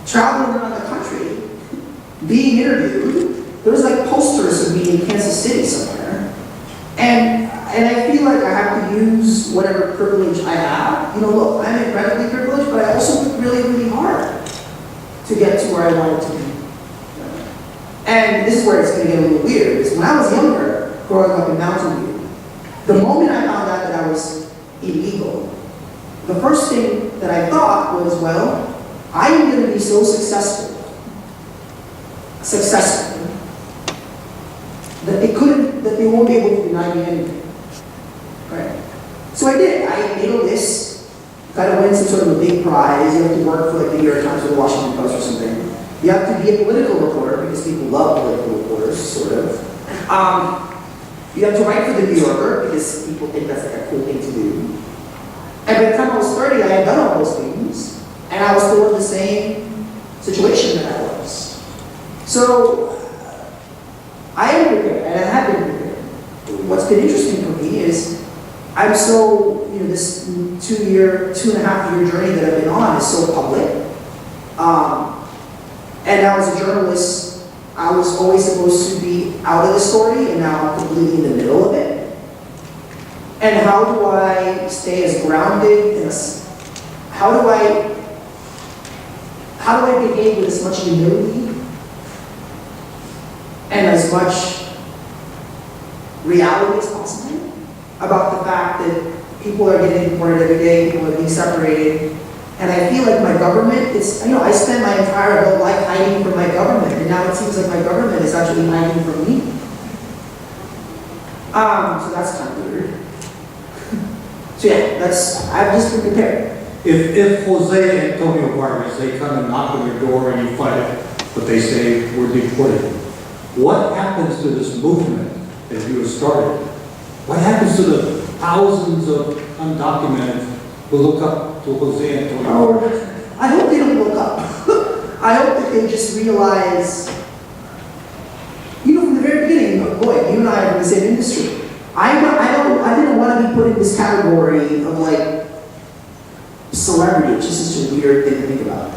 traveling around the country, being interviewed. There's like posters of me in Kansas City somewhere. And I feel like I have to use whatever privilege I have. You know, look, I'm incredibly privileged, but I also worked really, really hard to get to where I wanted to be. And this is where it's going to get a little weird, because when I was younger, growing up in Mountain View, the moment I found out that I was illegal, the first thing that I thought was, well, I am going to be so successful, that they won't be able to deny me anything. Right? So I did. I made a list, got to win some sort of a big prize. You have to work for like the New York Times or the Washington Post or something. You have to be a political reporter because people love political reporters, sort of. You have to write for the New Yorker because people think that's like a cool thing to do. And by the time I was 30, I had done all those things, and I was still in the same situation that I was. So I am prepared, and I have been prepared. What's been interesting for me is I'm so, you know, this 2.5 year journey that I've been on is so public. And now as a journalist, I was always supposed to be out of the story, and now I'm completely in the middle of it. And how do I stay as grounded and how do I behave with as much humility and as much reality as possible about the fact that people are getting deported every day, people are being separated. And I feel like my government is, you know, I spent my entire adult life hiding from my government, and now it seems like my government is actually hiding from me. So that's kind of weird. So yeah, I've just been prepared. If Jose Antonio Vargas, they come and knock on your door and you fight it, but they say we're deported, what happens to this movement that you have started? What happens to the thousands of undocumented who look up to Jose Antonio Vargas? I hope they don't look up. I hope that they just realize, you know, from the very beginning, boy, you and I are in the same industry. I didn't want to be put in this category of like celebrity. It's just such a weird thing to think about.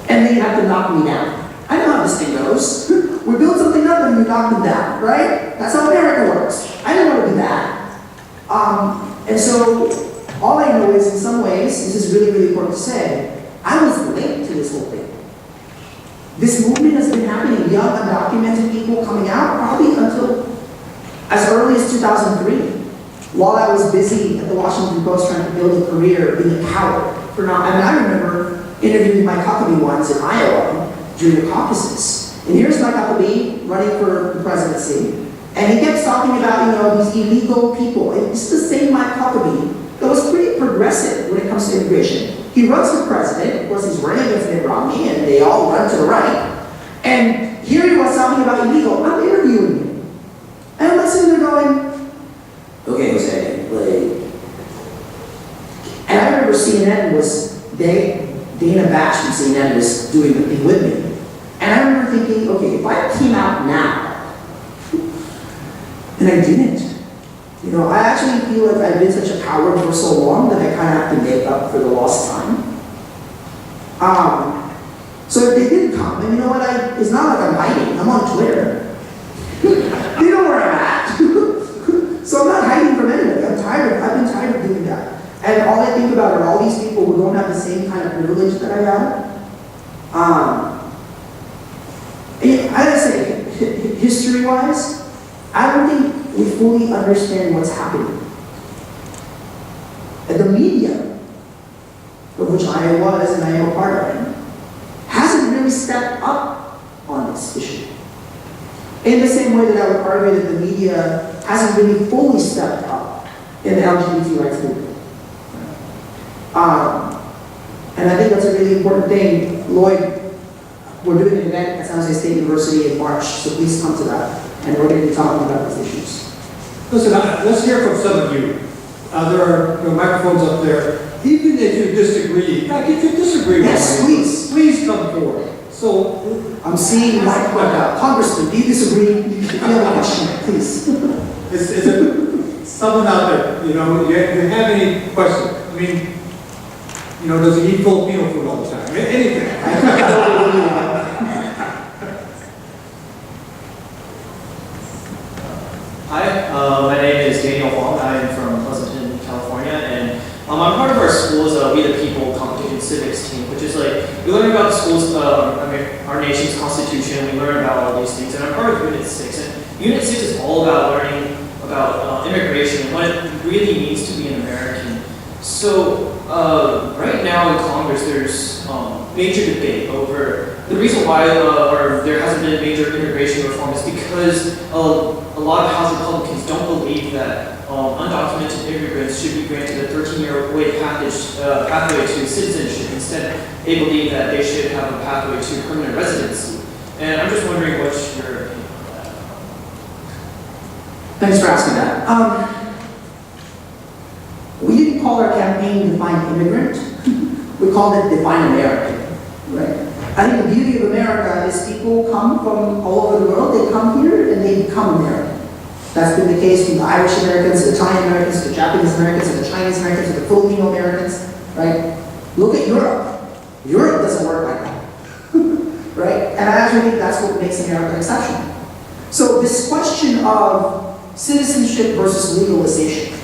And then you have to knock me down. I know how this thing goes. We build something up and we knock them down, right? That's how America works. I didn't want to do that. And so all I know is in some ways, this is really, really important to say, I was late to this whole thing. This movement has been happening, young undocumented people coming out probably until as early as 2003. while I was busy at the Washington Post trying to build a career, being a coward for not, I remember interviewing Mike Huckabee once in Iowa during the caucuses. And here's Mike Huckabee running for the presidency. And he kept talking about, these illegal people. And it's the same Mike Huckabee that was pretty progressive when it comes to immigration. He runs for president, of course he's running against Mitt Romney, and they all run to the right. And here he was talking about illegal. I'm interviewing him. And I'm sitting there going, okay, Jose, and I remember CNN was, Dana Bash from CNN was doing the thing with me. And I remember thinking, okay, if I came out now, and I didn't. I actually feel like I've been such a coward for so long that I kind of have to make up for the lost time. So they did come, and you know what? It's not like I'm hiding. I'm on Twitter. They know where I'm at. So I'm not hiding from anybody. I've been tired of doing that. And all I think about are all these people who don't have the same kind of privilege that I have. And I gotta say, history-wise, I don't think we fully understand what's happening. And the media, of which I was and I am a part of, hasn't really stepped up on this issue. In the same way that I would argue that the media hasn't really fully stepped up in the LGBT rights movement. And I think that's a really important thing. Lloyd, we're doing an event at San Jose State University in March, so please come to that. And we're going to be talking about these issues. Listen, let's hear from some of you. There are microphones up there. Even if you disagree, in fact, if you disagree yes, with me, please come forward. So, I'm seeing Mike Congressman, do you disagree? If you have a question, please. Is there someone out there, you have any question? I mean, does he eat Filipino food all the time? Anything. Hi, my name is Daniel Huang. I am from Pleasanton, California, and I'm part of our school's We the People competition civics team, which is we learn about the school's, our nation's constitution. We learn about all these things, and I'm part of Unit 6. And Unit 6 is all about learning about immigration and what it really means to be an American. So right now in Congress, there's major debate over the reason why there hasn't been major immigration reform is because a lot of House Republicans don't believe that undocumented immigrants should be granted a 13-year pathway to citizenship. Instead, they believe that they should have a pathway to permanent residency. And I'm just wondering what's your opinion on that? Thanks for asking that. We didn't call our campaign Define Immigrant. We called it Define American, right? I think the beauty of America is people come from all over the world, they come here and they become American. That's been the case from the Irish Americans, the Italian Americans, the Japanese Americans, the Chinese Americans, the Filipino Americans, right? Look at Europe. Europe doesn't work like that, right? And I actually think that's what makes America exceptional. So this question of citizenship versus legalization.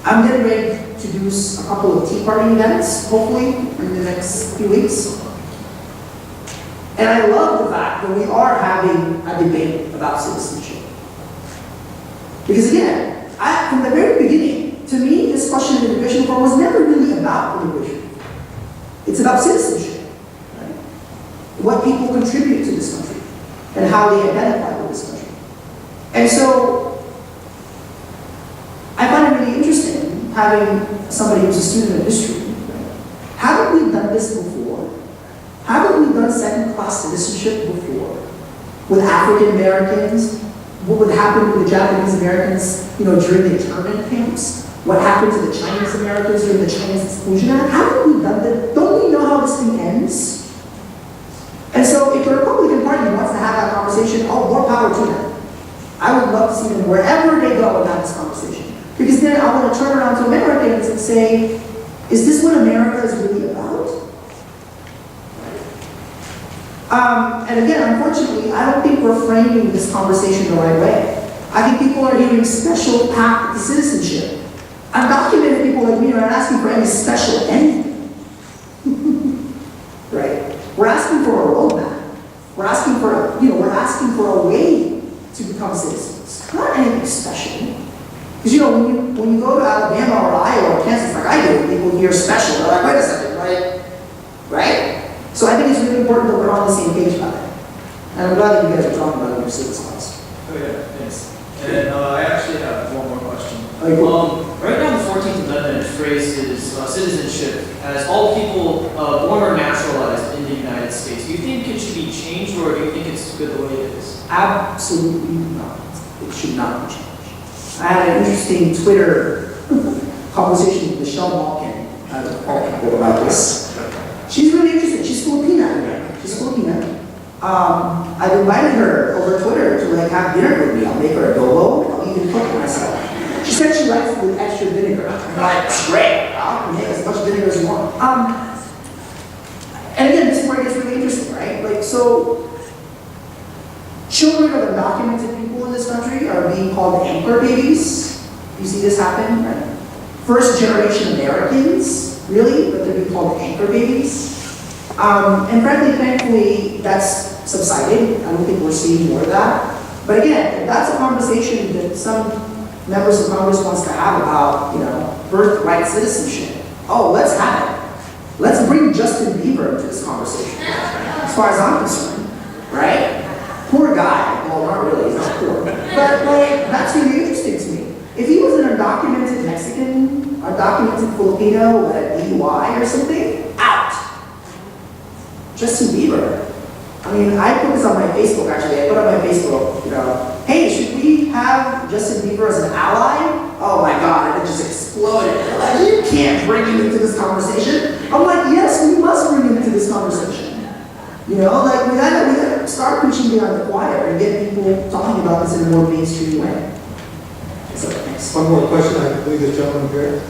I'm getting ready to do a couple of Tea Party events, hopefully, in the next few weeks. And I love the fact that we are having a debate about citizenship. Because again, from the very beginning, to me, this question of immigration reform was never really about immigration. It's about citizenship, right? What people contribute to this country, and how they identify with this country. And so, I find it really interesting having somebody who's a student of history. Right? Haven't we done this before? Haven't we done second-class citizenship before? With African Americans? What would happen to the Japanese Americans, during the internment camps? What happened to the Chinese Americans during the Chinese Exclusion Act? Haven't we done that? Don't we know how this thing ends? And so if the Republican Party wants to have that conversation, more power to them. I would love to see them wherever they go and have this conversation. Because then I want to turn around to Americans and say, is this what America is really about? And again, unfortunately, I don't think we're framing this conversation the right way. I think people are giving special path to citizenship. Undocumented people like me are not asking for any special anything. Right? We're asking for a roadmap. We're asking for a way to become citizens. Not anything special. go to Alabama or Iowa or Kansas like I do, people hear special, they're like, wait a second, right? So I think it's really important that we're on the same page about it. And I'm glad that you guys are talking about it in your civics class. Oh yeah, thanks. And I actually have one more question. Oh, cool. Right now, the 14th Amendment phrases citizenship as all people born or naturalized in the United States. Do you think it should be changed, or do you think it's good the way it is? Absolutely not. It should not be changed. I had an interesting Twitter conversation with Michelle Malkin. I don't know about this. She's really interesting. She's Filipina. I've invited her over Twitter to like have dinner with me. I'll make her adobo. I'll even cook it myself. She said she likes it with extra vinegar. I'm like, great. I'll make as much vinegar as you want. And again, this is where it gets really interesting, right? Like, so children of undocumented people in this country are being called anchor babies. You see this happen, right? First generation Americans, really, but they're being called anchor babies. And frankly, thankfully, that's subsided. I don't think we're seeing more of that. But again, if that's a conversation that some members of Congress wants to have about, birthright citizenship, let's have it. Let's bring Justin Bieber into this conversation, as far as I'm concerned, right? Poor guy. Well, not really, he's not poor. But that's really interesting to me. If he was an undocumented Mexican, undocumented Filipino with a DUI or something, out. Justin Bieber. I mean, I put this on my Facebook actually. I put on my Facebook, hey, should we have Justin Bieber as an ally? Oh my God, and it just exploded. Like, you can't bring him into this conversation. I'm like, yes, we must bring him into this conversation. We gotta start preaching beyond the choir and get people talking about this in a more mainstream way. So, thanks. One more question, I believe the gentleman here.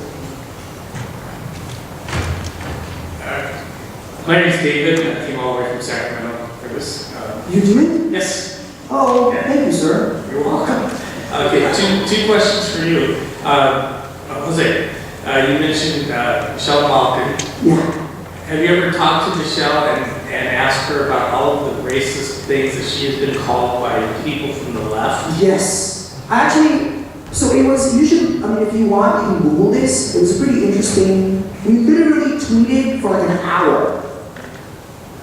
My name is David, and I came all the way from Sacramento for this. You did? Yes. Oh, thank you, sir. You're welcome. Okay, two questions for you. Jose, you mentioned Michelle Malkin. Yeah. Have you ever talked to Michelle and asked her about all of the racist things that she has been called by people from the left? Yes. Actually, so it was, if you want, you can Google this. It was pretty interesting. We literally tweeted for like an hour.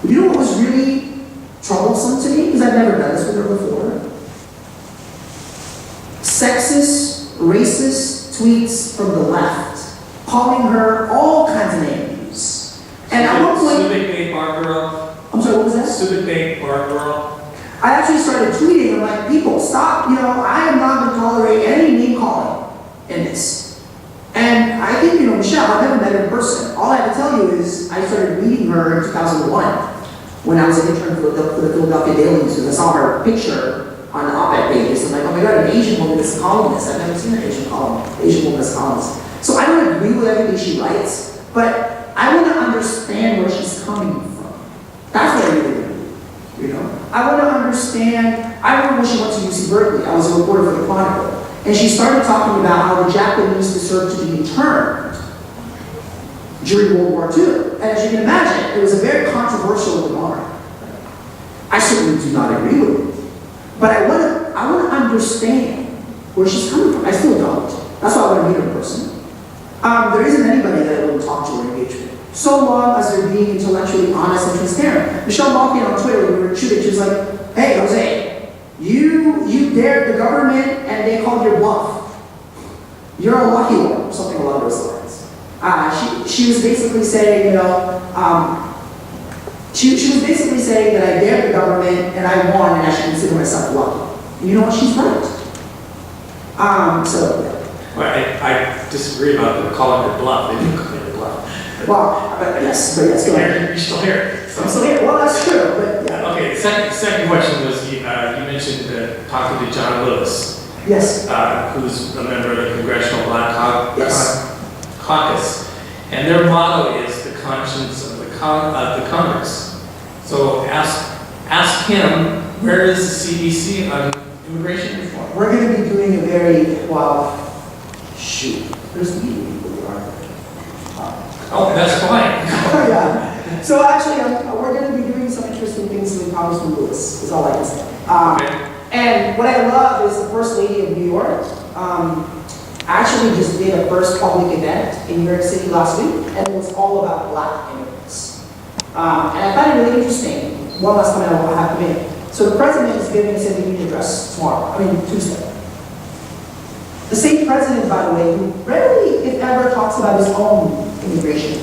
You know what was really troublesome to me? Because I've never done this with her before. Sexist, racist tweets from the left, calling her all kinds of names. And at one point, Civic Bank Bar Girl. I'm sorry, what was that? Civic Bank Bar Girl. I actually started tweeting. I'm like, people, stop. I am not going to tolerate any name calling in this. And I think, Michelle, I've never met her in person. All I have to tell you is I started reading her in 2001 when I was an intern for the Philadelphia Daily News, and I saw her picture on the op-ed pages. I'm like, oh my God, an Asian woman is a columnist. I've never seen an Asian woman as a columnist. So I don't agree with everything she writes, but I want to understand where she's coming from. That's what I really do. I want to understand. I remember when she went to UC Berkeley. I was a reporter for the Chronicle, and she started talking about how the Japanese deserved to be interned during World War II. And as you can imagine, it was a very controversial remark. I certainly do not agree with it. But I want to understand where she's coming from. I still don't. That's why I want to meet her in person. There isn't anybody that I wouldn't talk to or engage with, so long as they're being intellectually honest and transparent. Michelle Malkin on Twitter, when we were shooting, she was like, hey, Jose, you dared the government and they called your bluff. You're a lucky one, something along those lines. She was basically saying, she was basically saying that I dared the government and I won and I should consider myself lucky. And you know what? She's right. Well, I disagree about them calling her bluff. They didn't call her bluff. Well, but yes, go ahead. You're still here. So. I'm still here. Well, that's true, but yeah. Okay, the second question was you mentioned talking to John Lewis. Yes. Who's a member of the Congressional Black Caucus. And their motto is the conscience of the Congress. So ask him, where is the CDC on immigration reform? We're going to be doing a very, there's the meeting people who are. Oh, that's fine. Yeah. So actually, we're going to be doing some interesting things with Congressman Lewis, is all I can say. And what I love is the First Lady of New York. actually just did a first public event in New York City last week, and it was all about Black immigrants. And I found it really interesting. One last comment I have to make. So the president is giving a State of the Union address Tuesday. The same president, by the way, who rarely, if ever, talks about his own immigration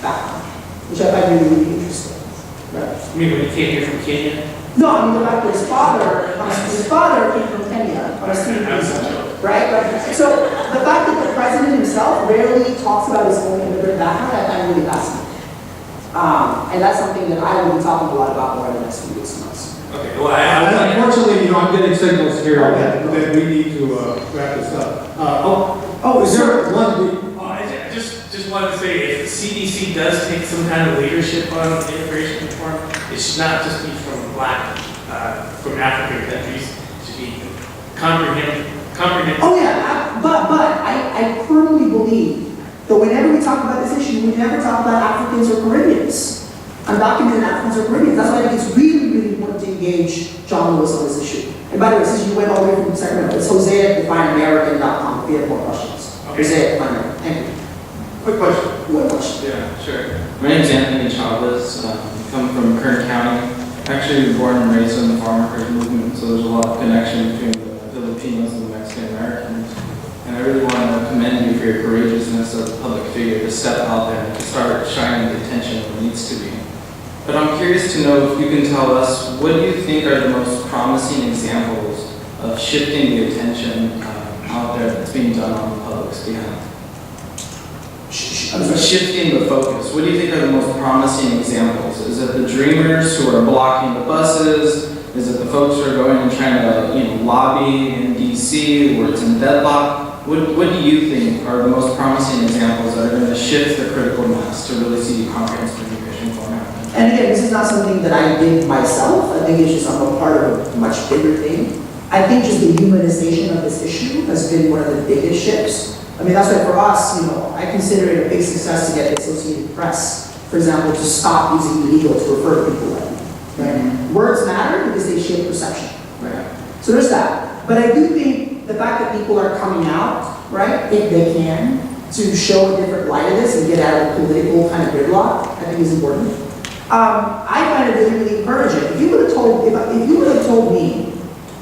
background, which I find really, really interesting. Right. You mean when he came here from Kenya? No, I mean the fact that his father came from Kenya on a student visa, right? So the fact that the president himself rarely talks about his own immigrant background, I find really fascinating. And that's something that I will be talking a lot about more in the next few weeks and months. Okay, well, Unfortunately, I'm getting signals here that we need to wrap this up. Is there one? I just wanted to say, if the CDC does take some kind of leadership on immigration reform, it should not just be from from African countries. It should be comprehensive. Oh yeah, but I firmly believe that whenever we talk about this issue, we never talk about Africans or Caribbeans. Undocumented Africans or Caribbeans. That's why I think it's really, really important to engage John Lewis on this issue. And by the way, since you went all the way from Sacramento, it's Jose@defineamerican.com if you have more questions. Okay. Jose@defineamerican. Thank you. Quick question. One question. Yeah, sure. My name's Anthony Chavez. I come from Kern County. Actually born and raised in the farm workers movement, so there's a lot of connection between the Filipinos and the Mexican Americans. And I really want to commend you for your courageousness as a public figure to step out there and to start shining the attention where it needs to be. But I'm curious to know if you can tell us, what do you think are the most promising examples of shifting the attention out there that's being done on the public's behalf? Shifting the focus. What do you think are the most promising examples? Is it the dreamers who are blocking the buses? Is it the folks who are going and trying to lobby in DC where it's in deadlock? What do you think are the most promising examples that are going to shift the critical mass to really see comprehensive immigration reform happen? And again, this is not something that I did myself. I think it's just I'm a part of a much bigger thing. I think just the humanization of this issue has been one of the biggest shifts. I mean, that's why for us, I consider it a big success to get the Associated Press, for example, to stop using illegal to refer to people like me. Right? Words matter because they shape perception. Right? So there's that. But I do think the fact that people are coming out, right, if they can, to show a different light of this and get out of the political kind of gridlock, I think is important. I find it really, really encouraging. If you would have told me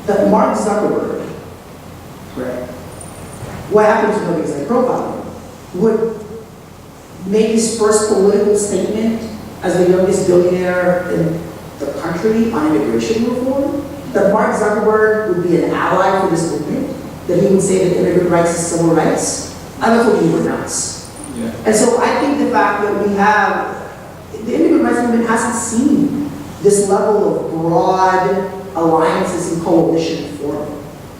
that Mark Zuckerberg, right, what happened to him because I profiled him, would make his first political statement as the youngest billionaire in the country on immigration reform, that Mark Zuckerberg would be an ally for this movement, that he would say that immigrant rights is civil rights, I don't think he would nuts. Yeah. And so I think the fact that we have, the immigrant rights movement hasn't seen this level of broad alliances and coalition forming.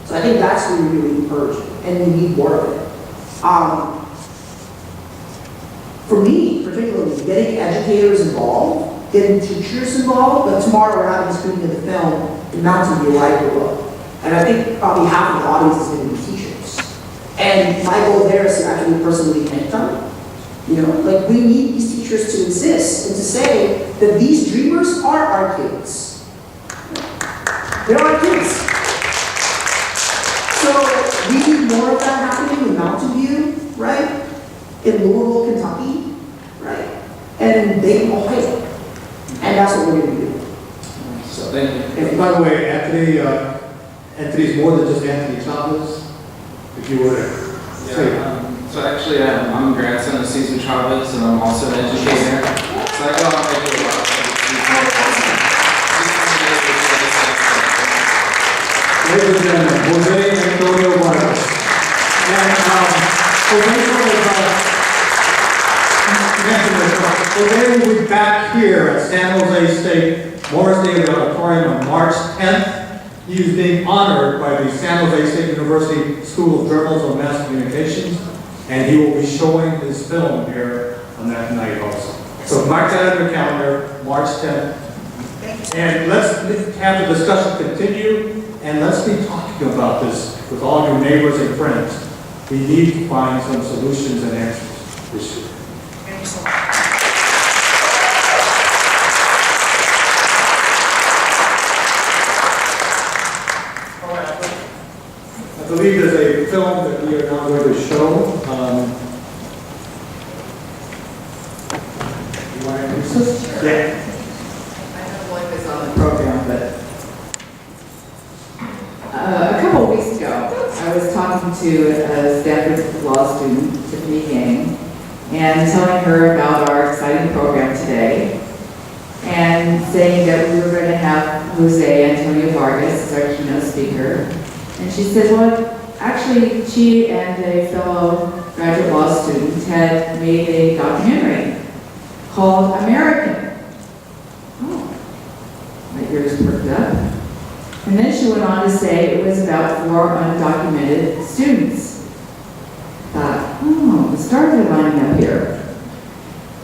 So I think that's really, really encouraging, and we need more of it. For me, particularly, getting educators involved, getting teachers involved, but tomorrow we're having a screening of the film in Mountain View, I grew up. And I think probably half of the audience is going to be teachers. And my goal there is to actually personally mentor. We need these teachers to exist and to say that these dreamers are our kids. They're our kids. So we need more of that happening in Mountain View, right? In Louisville, Kentucky, right? And in Dayton, Ohio. And that's what we're going to do. So thank you. And by the way, Anthony's more than just Anthony Chavez, if you were to say. So actually, I'm a grandson of Cesar Chavez, and I'm also an educator. So I go out and do a lot of Ladies and gentlemen, Jose Antonio Vargas. Jose will be back here at San Jose State Morris Dailey Auditorium on March 10th. He is being honored by the San Jose State University School of Journalism and Mass Communications, and he will be showing his film here on that night also. So mark that on your calendar, March 10th. And let's have the discussion continue, and let's be talking about this with all your neighbors and friends. We need to find some solutions and answers this year. Thank you so much. I believe there's a film that we are now going to show. You want to introduce us? Yeah. I know Lloyd was on the program, but a couple of weeks ago, I was talking to a Stanford law student, Tiffany Yang, and telling her about our exciting program today, and saying that we were going to have Jose Antonio Vargas as our keynote speaker. And she said, well, actually, she and a fellow graduate law student had made a documentary called American. Oh, my ears perked up. And then she went on to say it was about 4 undocumented students. Thought, oh, the stars are lining up here.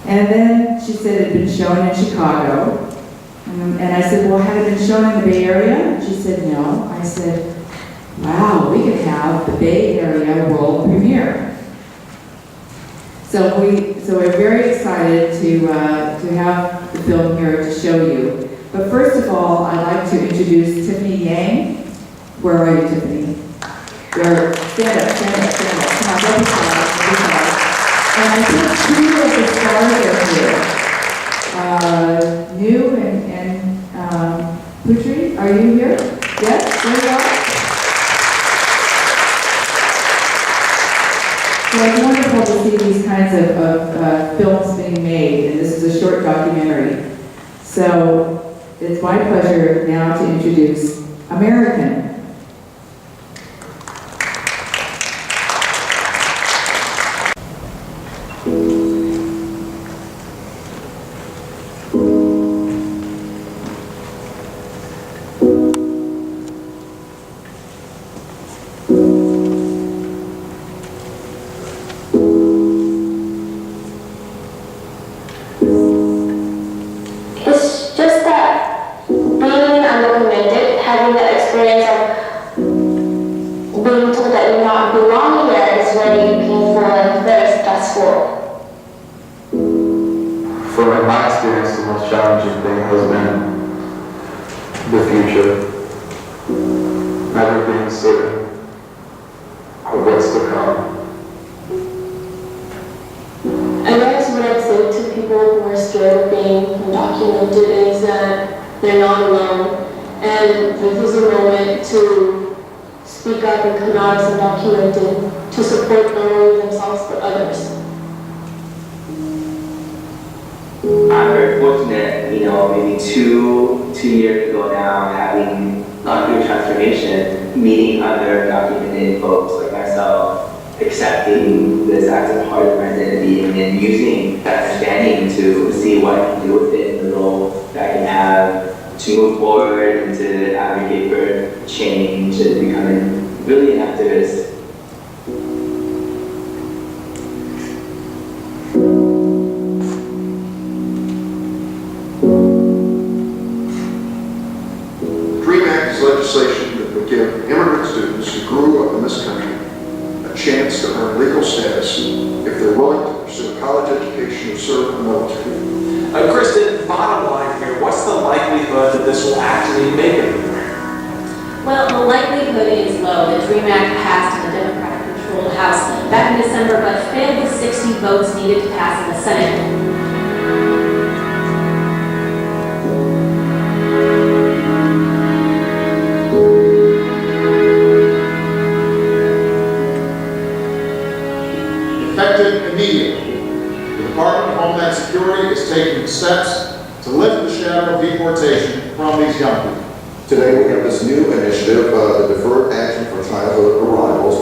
And then she said it had been shown in Chicago. And I said, well, had it been shown in the Bay Area? And she said, no. I said, wow, we could have the Bay Area world premiere. So we're very excited to have the film here to show you. But first of all, I'd like to introduce Tiffany Yang. Where are you, Tiffany? Stand up. Come on, don't be shy. And I think 2 of the stars are here. New and Putri, are you here? Yes, there you are. So it's wonderful to see these kinds of films being made, and this is a short documentary. So it's my pleasure now to introduce American. It's just that being undocumented, having the experience of being told that you not belong here is very painful and very stressful. From my experience, the most challenging thing has been the future. Never being certain of what's to come. I guess what I'd say to people who are scared of being undocumented is that they're not alone. And this is a moment to speak up and come out as undocumented, to support not only themselves but others. I'm very fortunate, maybe two years ago now, having gone through a transformation, meeting other documented folks like myself, accepting this as a part of my identity, and then using that understanding to see what I can do with it in the role that I can have to move forward and to advocate for change and becoming really an activist. DREAM Act is legislation that would give immigrant students who grew up in this country a chance to earn legal status if they're willing to pursue a college education or serve in the military. Kristen, bottom line here, what's the likelihood that this will actually make it? Well, the likelihood is low. The DREAM Act passed in the Democratic-controlled House back in December, but failed with 60 votes needed to pass in the Senate. Effective immediately, the Department of Homeland Security is taking steps to lift the shadow of deportation from these young people. Today we have this new initiative, the Deferred Action for Childhood Arrivals.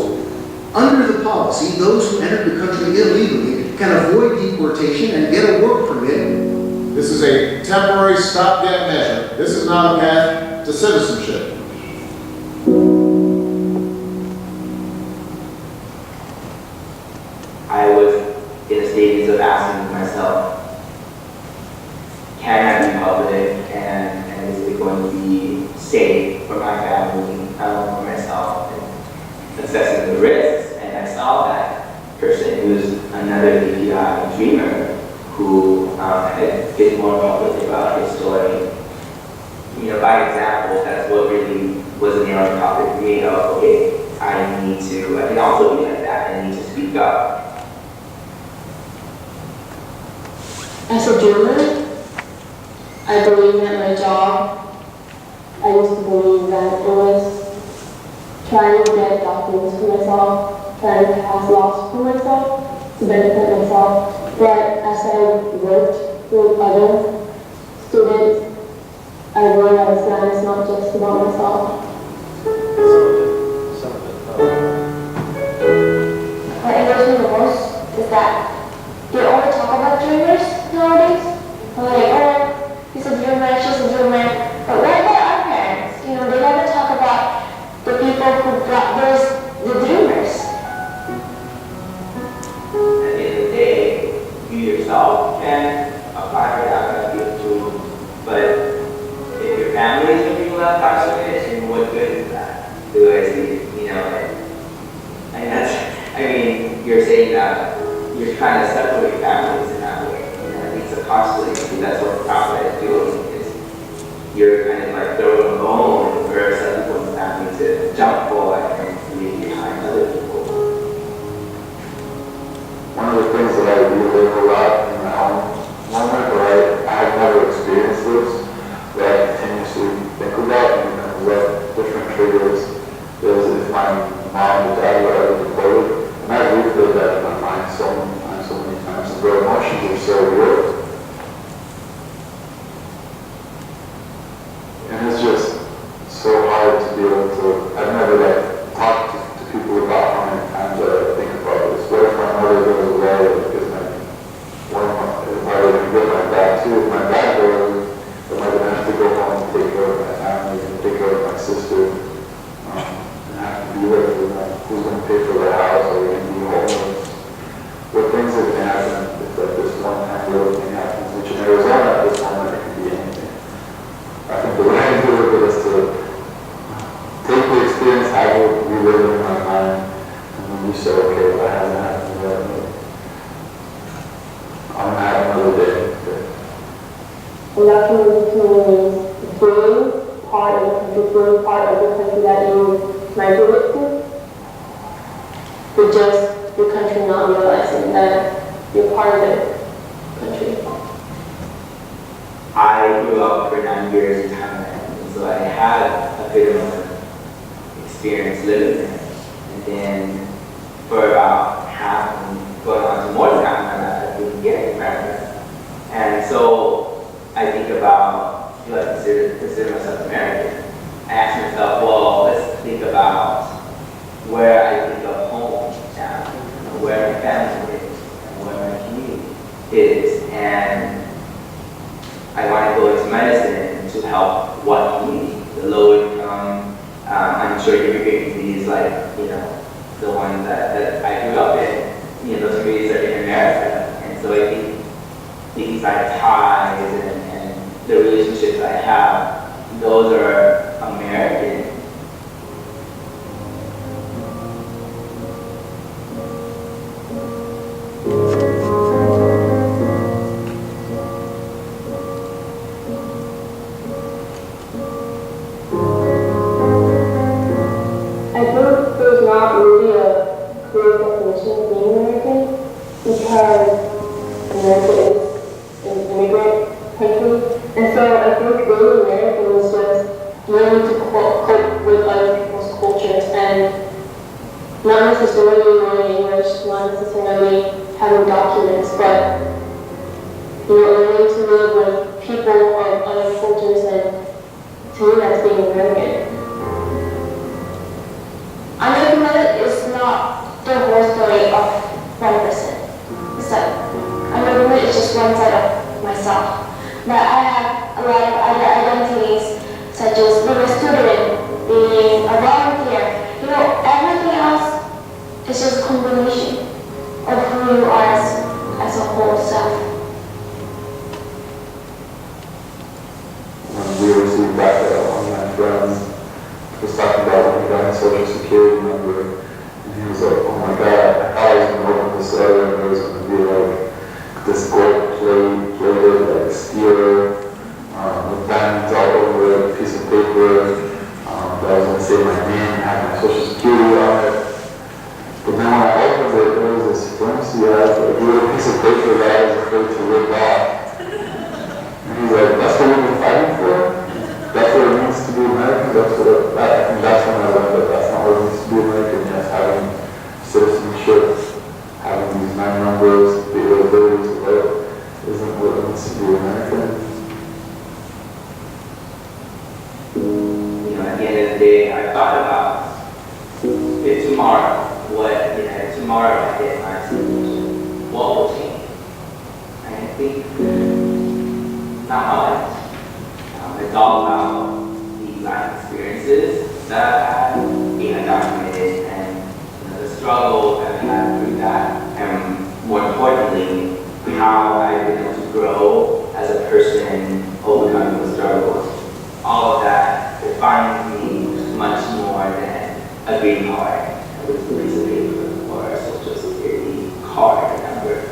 Under the policy, those who entered the country illegally can avoid deportation and get a work permit. This is a temporary stopgap measure. This is not a path to citizenship. I was in the stages of asking myself, can I be public and is it going to be safe for my family, for myself, and assessing the risks. And I saw that person who's another DPI dreamer who had been more public about his story. By example, that's what really was a narrow topic for me of, okay, I can also be like that. I need to speak up. As a dreamer, I believe that my job, I used to believe that it was trying to get documents for myself, trying to pass laws for myself, to benefit myself. But as I worked with other students, I realized that it's not just about myself. What angers me the most is that they only talk about dreamers nowadays. They're like, oh, he's a dreamer, she's a dreamer. But what about our parents? You know, they never talk about the people who brought the dreamers. At the end of the day, you yourself can apply for that kind of too. But if your family is making you left out of it, then what good is that? Do I see, you're saying that you're trying to separate families in that way. At least subconsciously, I think that's what prophet is doing, is you're kind of like throwing a bone for some people's family to jump forward and leave behind other people. One of the things that I relive a lot in my own moment, where I have never experienced this, but I continuously think about and what different triggers is if my mom or dad were ever deported. And I've replayed that in my mind so many times, and the emotions are so real. And it's just so hard to be able to, I've never talked to people about how many times I think about this. What if my mother goes away? Because if I were to get my dad too, if my dad goes, am I going to have to go home and take care of my family and take care of my sister? And have to be there for them. Who's going to pay for the house? Are we going to be homeless? What things are going to happen if this one time little thing happens, which in Arizona at this moment it could be anything. I think the way I do it is to take the experience, have it relive it in my mind, and then you say, okay, that hasn't happened yet. I'm going to have another day. Undocumented means being part of the country, being part of the country that you migrate to, but just the country not realizing that you're part of the country. I grew up for 9 years in Thailand, and so I had a bit of experience living there. And then for about half, and going on to more than half of my life, I've been here in America. And so I think about, do I consider myself American? I ask myself, well, let's think about where I think of home now, where my family is, and where my community is. And I want to go into medicine to help what community? The low income, uninsured immigrant communities like, the ones that I grew up in. Those communities are in America. And so I think these ties and the relationships I have, those are American. I think there's not really a clear definition of being American because America is an immigrant country. And so I think being American is just learning to cope with other people's cultures and not necessarily learning English, not necessarily having documents, but learning to live with people of other cultures, and to me that's being American. Undocumented is not the whole story of one person. It's like, undocumented is just one side of myself. But I have a lot of other identities, such as being a student, being a volunteer. Everything else is just a combination of who you are as a whole self. When we received back one of my friends was talking about when he got his social security number, and he was like, oh my god, I thought I was going to open this letter and there was going to be like this gold plated like steel with diamonds all over it, a piece of paper that was going to say my name and have my social security on thought about if tomorrow, tomorrow I get my citizenship, what will change? And I think not much. It's all about the life experiences that I've had, being undocumented, and the struggle that we had through that, and more importantly, how I've been able to grow as a person, overcoming the struggles. All of that defines me much more than a green card, which is a piece of paper or a social security card number.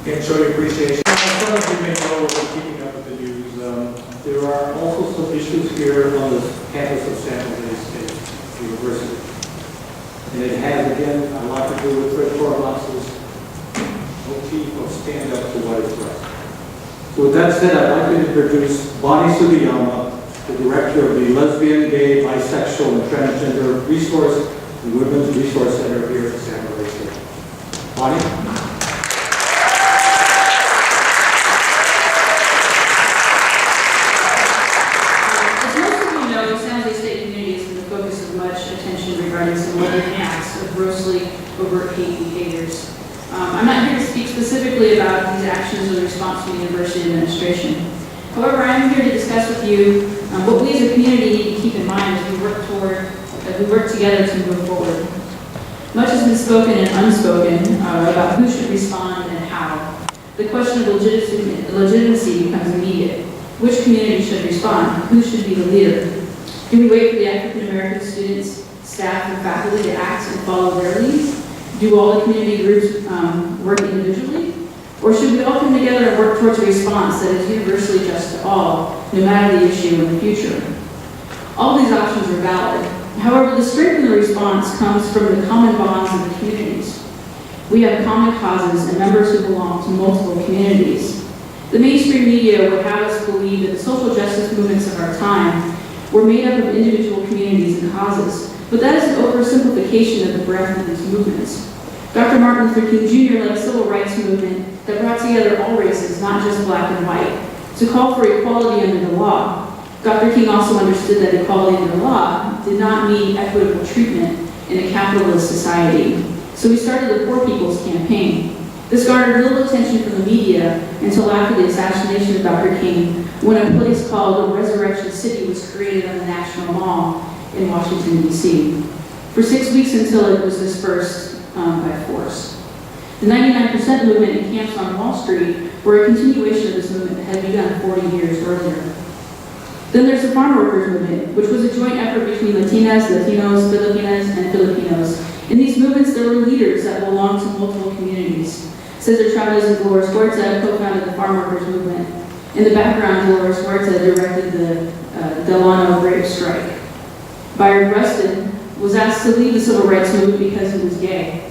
Again, show your appreciation. Some of you may know we're keeping up with the news. There are also some issues here on the campus of San Jose State University. And it has, again, a lot to do with Fred Korematsu's motif of stand up to what is right. So with that said, I'd like to introduce Bonnie Sugiyama, the director of the Lesbian, Gay, Bisexual, and Transgender Resource and Women's Resource Center here at San Jose State. Bonnie? Grossly overt hate behaviors. I'm not here to speak specifically about these actions or the response from the university administration. However, I am here to discuss with you what we as a community need to keep in mind as we work together to move forward. Much has been spoken and unspoken about who should respond and how. The question of legitimacy becomes immediate. Which community should respond? Who should be the leader? Do we wait for the African American students, staff, and faculty to act and follow their leads? Do all the community groups work individually? Or should we all come together and work towards a response that is universally just to all, no matter the issue in the future? All these options are valid. However, the strength in the response comes from the common bonds of the communities. We have common causes and members who belong to multiple communities. The mainstream media would have us believe that the social justice movements of our time were made up of individual communities and causes, but that is an oversimplification of the breadth of these movements. Dr. Martin Luther King Jr. led a civil rights movement that brought together all races, not just black and white, to call for equality under the law. Dr. King also understood that equality under the law did not mean equitable treatment in a capitalist society. So he started the Poor People's Campaign. This garnered little attention from the media until after the assassination of Dr. King, when a place called the Resurrection City was created on the National Mall in Washington, D.C. For 6 weeks until it was dispersed by force. The 99% movement in camps on Wall Street were a continuation of this movement that had begun 40 years earlier. Then there's the farm workers movement, which was a joint effort between Latinas, Latinos, Filipinas, and Filipinos. In these movements, there were leaders that belonged to multiple communities. Cesar Chavez and Dolores Huerta co-founded the farm workers movement. In the background, Dolores Huerta directed the Delano Grape Strike. Byron Rustin was asked to leave the civil rights movement because he was gay.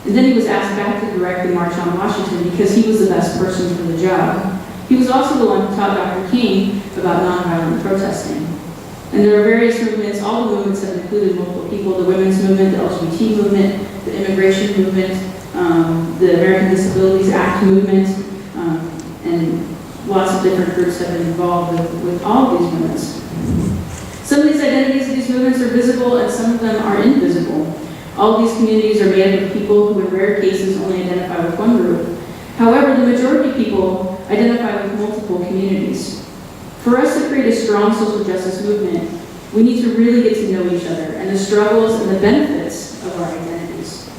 And then he was asked back to direct the March on Washington because he was the best person for the job. He was also the one who taught Dr. King about nonviolent protesting. And there are various movements. All the movements have included multiple people: the women's movement, the LGBT movement, the immigration movement, the American Disabilities Act movement, and lots of different groups have been involved with all of these movements. Some of these identities of these movements are visible and some of them are invisible. All of these communities are made up of people who in rare cases only identify with one group. However, the majority of people identify with multiple communities. For us to create a strong social justice movement, we need to really get to know each other and the struggles and the benefits of our identities.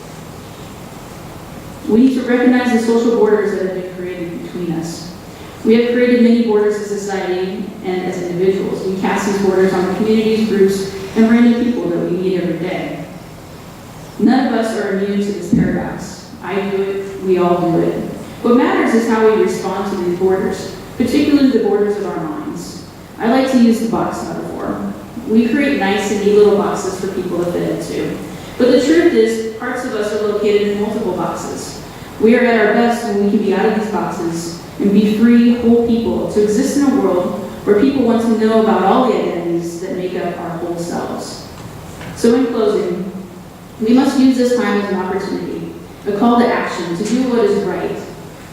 We need to recognize the social borders that have been created between us. We have created many borders as society and as individuals. We cast these borders on the communities, groups, and random people that we meet every day. None of us are immune to this paradox. I do it, we all do it. What matters is how we respond to these borders, particularly the borders of our minds. I like to use the box metaphor. We create nice and neat little boxes for people to fit into. But the truth is, parts of us are located in multiple boxes. We are at our best when we can be out of these boxes and be free, whole people to exist in a world where people want to know about all the identities that make up our whole selves. So in closing, we must use this time as an opportunity, a call to action to do what is right.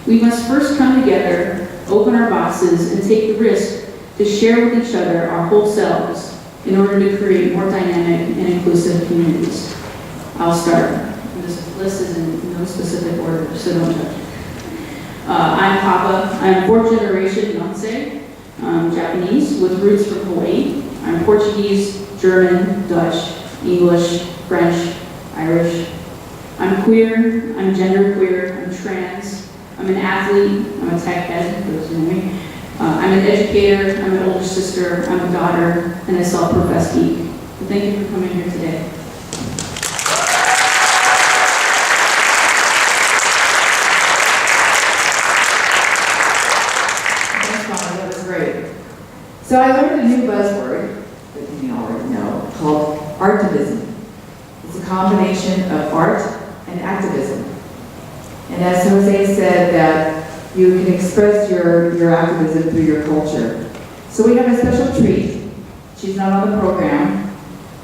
We must first come together, open our boxes, and take the risk to share with each other our whole selves in order to create more dynamic and inclusive communities. I'll start. This list is in no specific order, so don't judge. I'm Papa. I'm fourth generation Yonsei, Japanese with roots from Hawaii. I'm Portuguese, German, Dutch, English, French, Irish. I'm queer, I'm genderqueer, I'm trans, I'm an athlete, I'm a tech head, for those who know me. I'm an educator, I'm an older sister, I'm a daughter, and a self-professed geek. So thank you for coming here today. Thanks, Mama, that was great. So I learned a new buzzword that you already know called artivism. It's a combination of art and activism. And as Jose said, that you can express your activism through your culture. So we have a special treat. She's not on the program,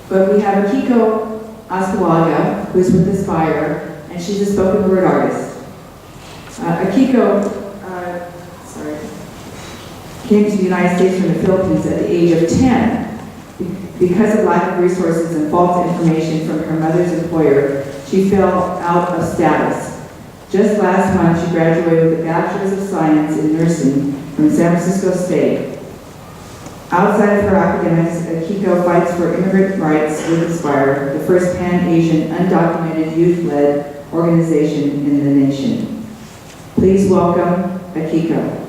but we have Akiko Aspawaga, who's with Aspire, and she's a spoken word artist. Akiko came to the United States from the Philippines at the age of 10. Because of lack of resources and false information from her mother's employer, she fell out of status. Just last month, she graduated with a Bachelor's of Science in Nursing from San Francisco State. Outside of her academics, Akiko fights for immigrant rights with Aspire, the first Pan-Asian undocumented youth-led organization in the nation. Please welcome Akiko.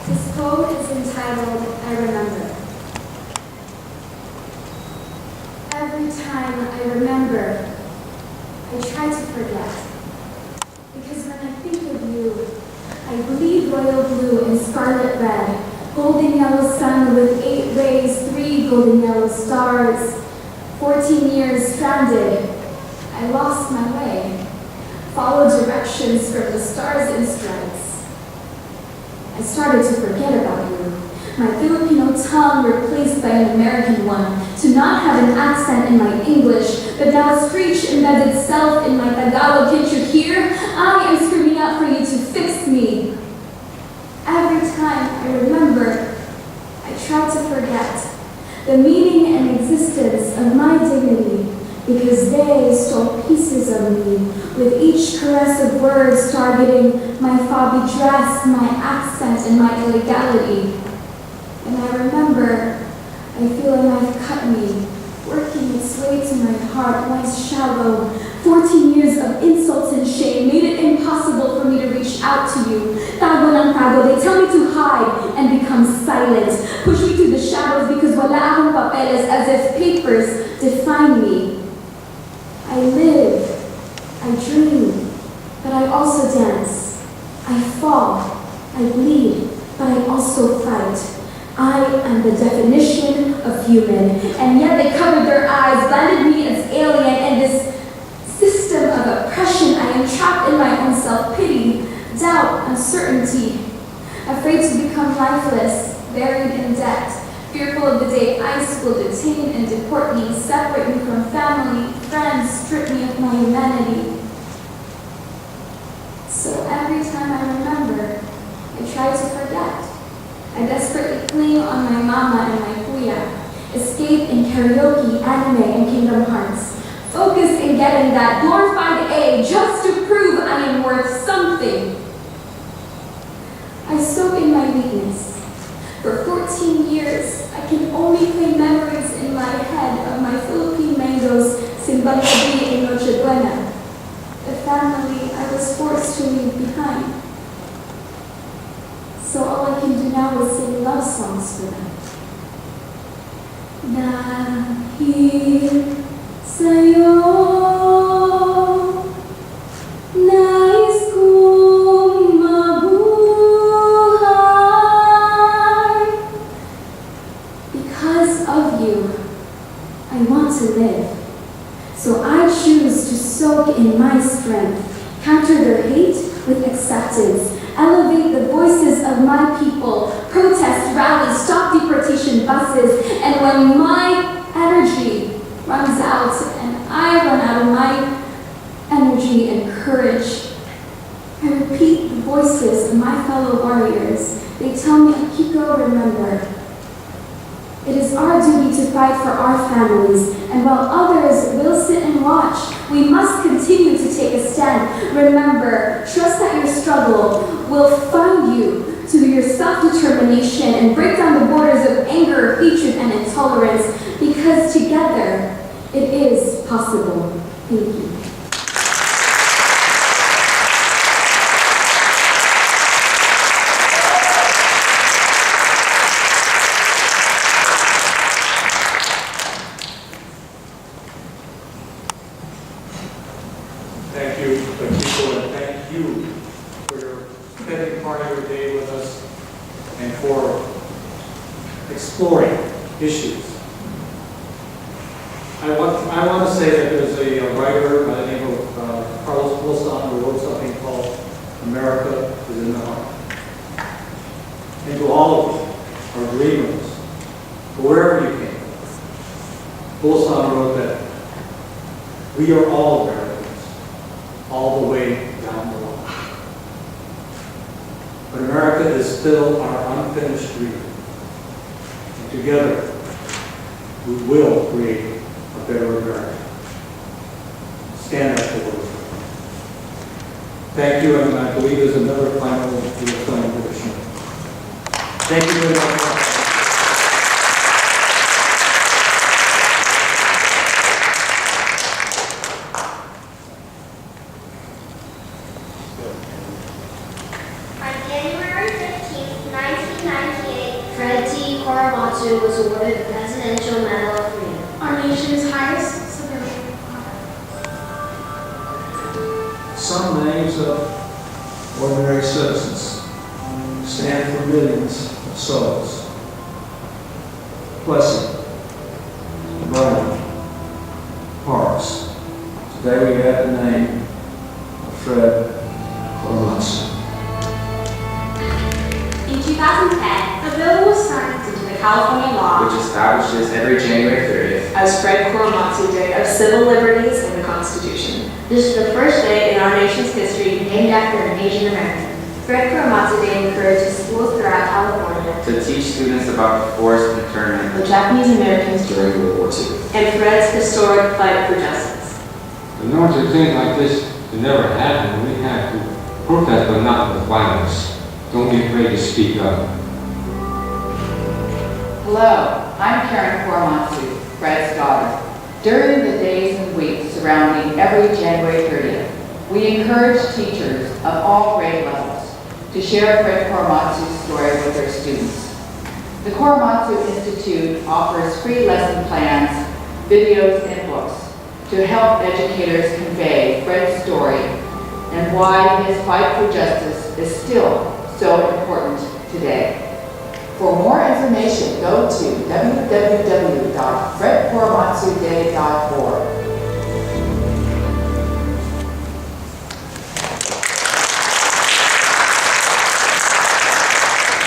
This poem is entitled, I Remember. Every time I remember, I try to forget. Because when I think of you, I bleed royal blue and scarlet red, golden yellow sun with 8 rays, 3 golden yellow stars. 14 years stranded, I lost my way, followed directions from the stars and stripes. I started to forget about you. My Filipino tongue replaced by an American one, to not have an accent in my English, but now a screech embedded itself in my Tagalog. Can't you hear? I am screaming out for you to fix me. Every time I remember, I try to forget the meaning and existence of my dignity, because they stole pieces of me, with each caress of words targeting my fobby dress, my accent, and my illegality. And I remember, I feel a knife cut me, working its way to my heart, once shallow. 14 years of insults and shame made it impossible for me to reach out to you. Tago ng tago, they tell me to hide and become silent. Push me to the shadows because wala akong papeles, as if papers define me. I live, I dream, but I also dance. I fall, I bleed, but I also fight. I am the definition of human, and yet they covered their eyes, blinded me as alien, and this system of oppression. I am trapped in my own self-pity, doubt, uncertainty, afraid to become lifeless, buried in debt, fearful of the day ICE will detain and deport me, separate me from family, friends, strip me of my humanity. try to forget. I desperately cling on my mama and my kuya, escape in karaoke, anime, and Kingdom Hearts. Focus in getting that glorified A just to prove I am worth something. I soak in my weakness. For 14 years, I can only play memories in my head of my Philippine mangoes, Simbang Gabi and Noche Buena. The family I was forced to leave behind. So all I can do now is sing love songs for them. Dahil sa'yo, nais kong mabuhay. Because of you, I want to live. So I choose to soak in my strength, counter their hate with acceptance, elevate the voices of my people, protest, rally, stop deportation buses, and when my energy runs out and I run out of my energy and courage, I repeat the voices of my fellow warriors. They tell me, Akiko, remember, it is our duty to fight for our families, and while others will sit and watch, we must continue to take a stand. Remember, trust that your struggle will fund you to your self-determination and break down the borders of anger, hatred, and intolerance, because together, it is possible. Thank you. Thank you, Akiko, and thank you for your spending part of your day with us and for exploring issues. I want to say that there's a writer by the name of Carlos Wilson who wrote something called America is in the Heart. And to all of you, our dreamers, wherever you came from, Wilson wrote that we are all Americans, all the way down the line. But America is still our unfinished dream. And together, we will create a better America. Stand up for those. Thank you, and I believe there's another final film edition. Thank you very much. On January 15, 1998, Fred T. Korematsu was awarded the Presidential Medal of Freedom, our nation's highest civilian honor. Some names of ordinary citizens stand for millions of souls. Plessy, Brown, Parks. Today we have the name of Fred Korematsu. In 2010, a bill was signed into the California law which establishes every January 30th as Fred Korematsu Day of Civil Liberties and the Constitution. This is the first day in our nation's history named after an Asian American. Fred Korematsu Day encourages schools throughout California to teach students about the forced internment of Japanese Americans during World War II. and Fred's historic fight for justice. In order to things like this to never happen, we have to protest, but not with violence. Don't be afraid to speak up. Hello, I'm Karen Korematsu, Fred's daughter. During the days and weeks surrounding every January 30th, we encourage teachers of all grade levels to share Fred Korematsu's story with their students. The Korematsu Institute offers free lesson plans, videos, and books to help educators convey Fred's story and why his fight for justice is still so important today. For more information, go to www.fredkorematsuday.org.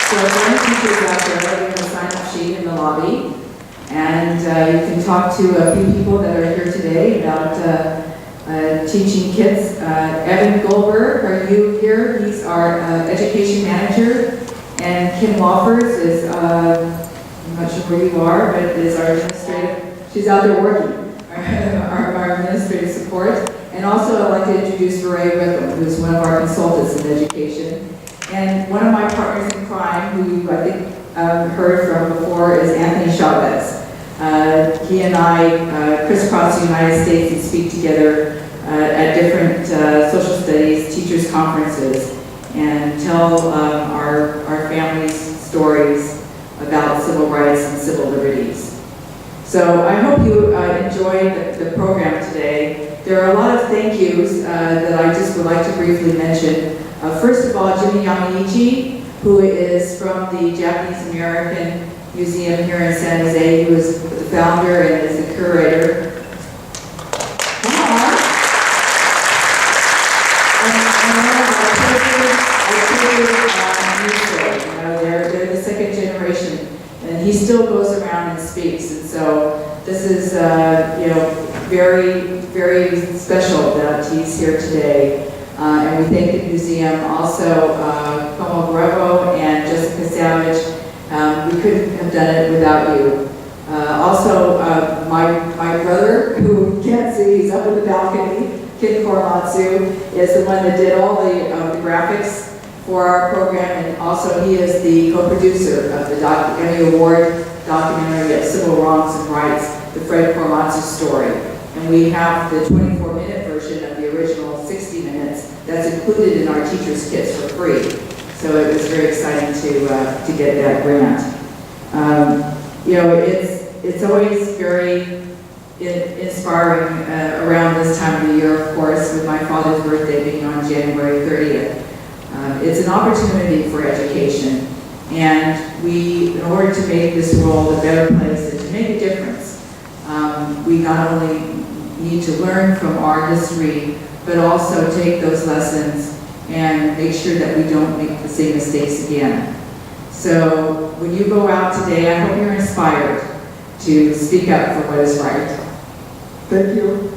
So if there are any teachers out there, we have a sign-up sheet in the lobby, and you can talk to a few people that are here today about teaching kids. Evan Goldberg, are you here? He's our education manager And Kim Woffers is, I'm not sure where you are, but is our administrative, she's out there working, our administrative support. And also I'd like to introduce Ray Wickham, who's one of our consultants in education. And one of my partners in crime, who you, I think, heard from before, is Anthony Chavez. He and I crisscross the United States and speak together at different social studies teachers' conferences and tell our families' stories about civil rights and civil liberties. So I hope you enjoyed the program today. There are a lot of thank yous that I just would like to briefly mention. First of all, Jimmy Yamaichi, who is from the Japanese American Museum here in San Jose. He was the founder and is the curator. They're the second generation, and he still goes around and speaks. And so this is, very, very special that he's here today. And we thank the museum, also Como Guerrero and Jessica Savage. We couldn't have done it without you. Also, my brother, who can't see, he's up in the balcony, Kid Korematsu, is the one that did all the graphics for our program, and also he is the co-producer of the Emmy Award documentary of Civil Wrongs and Rights, the Fred Korematsu story. And we have the 24-minute version of the original 60 minutes that's included in our teachers' kits for free. So it was very exciting to get that grant. It's always very inspiring around this time of the year, of course, with my father's birthday being on January 30th. It's an opportunity for education, and in order to make this world a better place and to make a difference, we not only need to learn from our history, but also take those lessons and make sure that we don't make the same mistakes again. So when you go out today, I hope you're inspired to speak up for what is right. Thank you.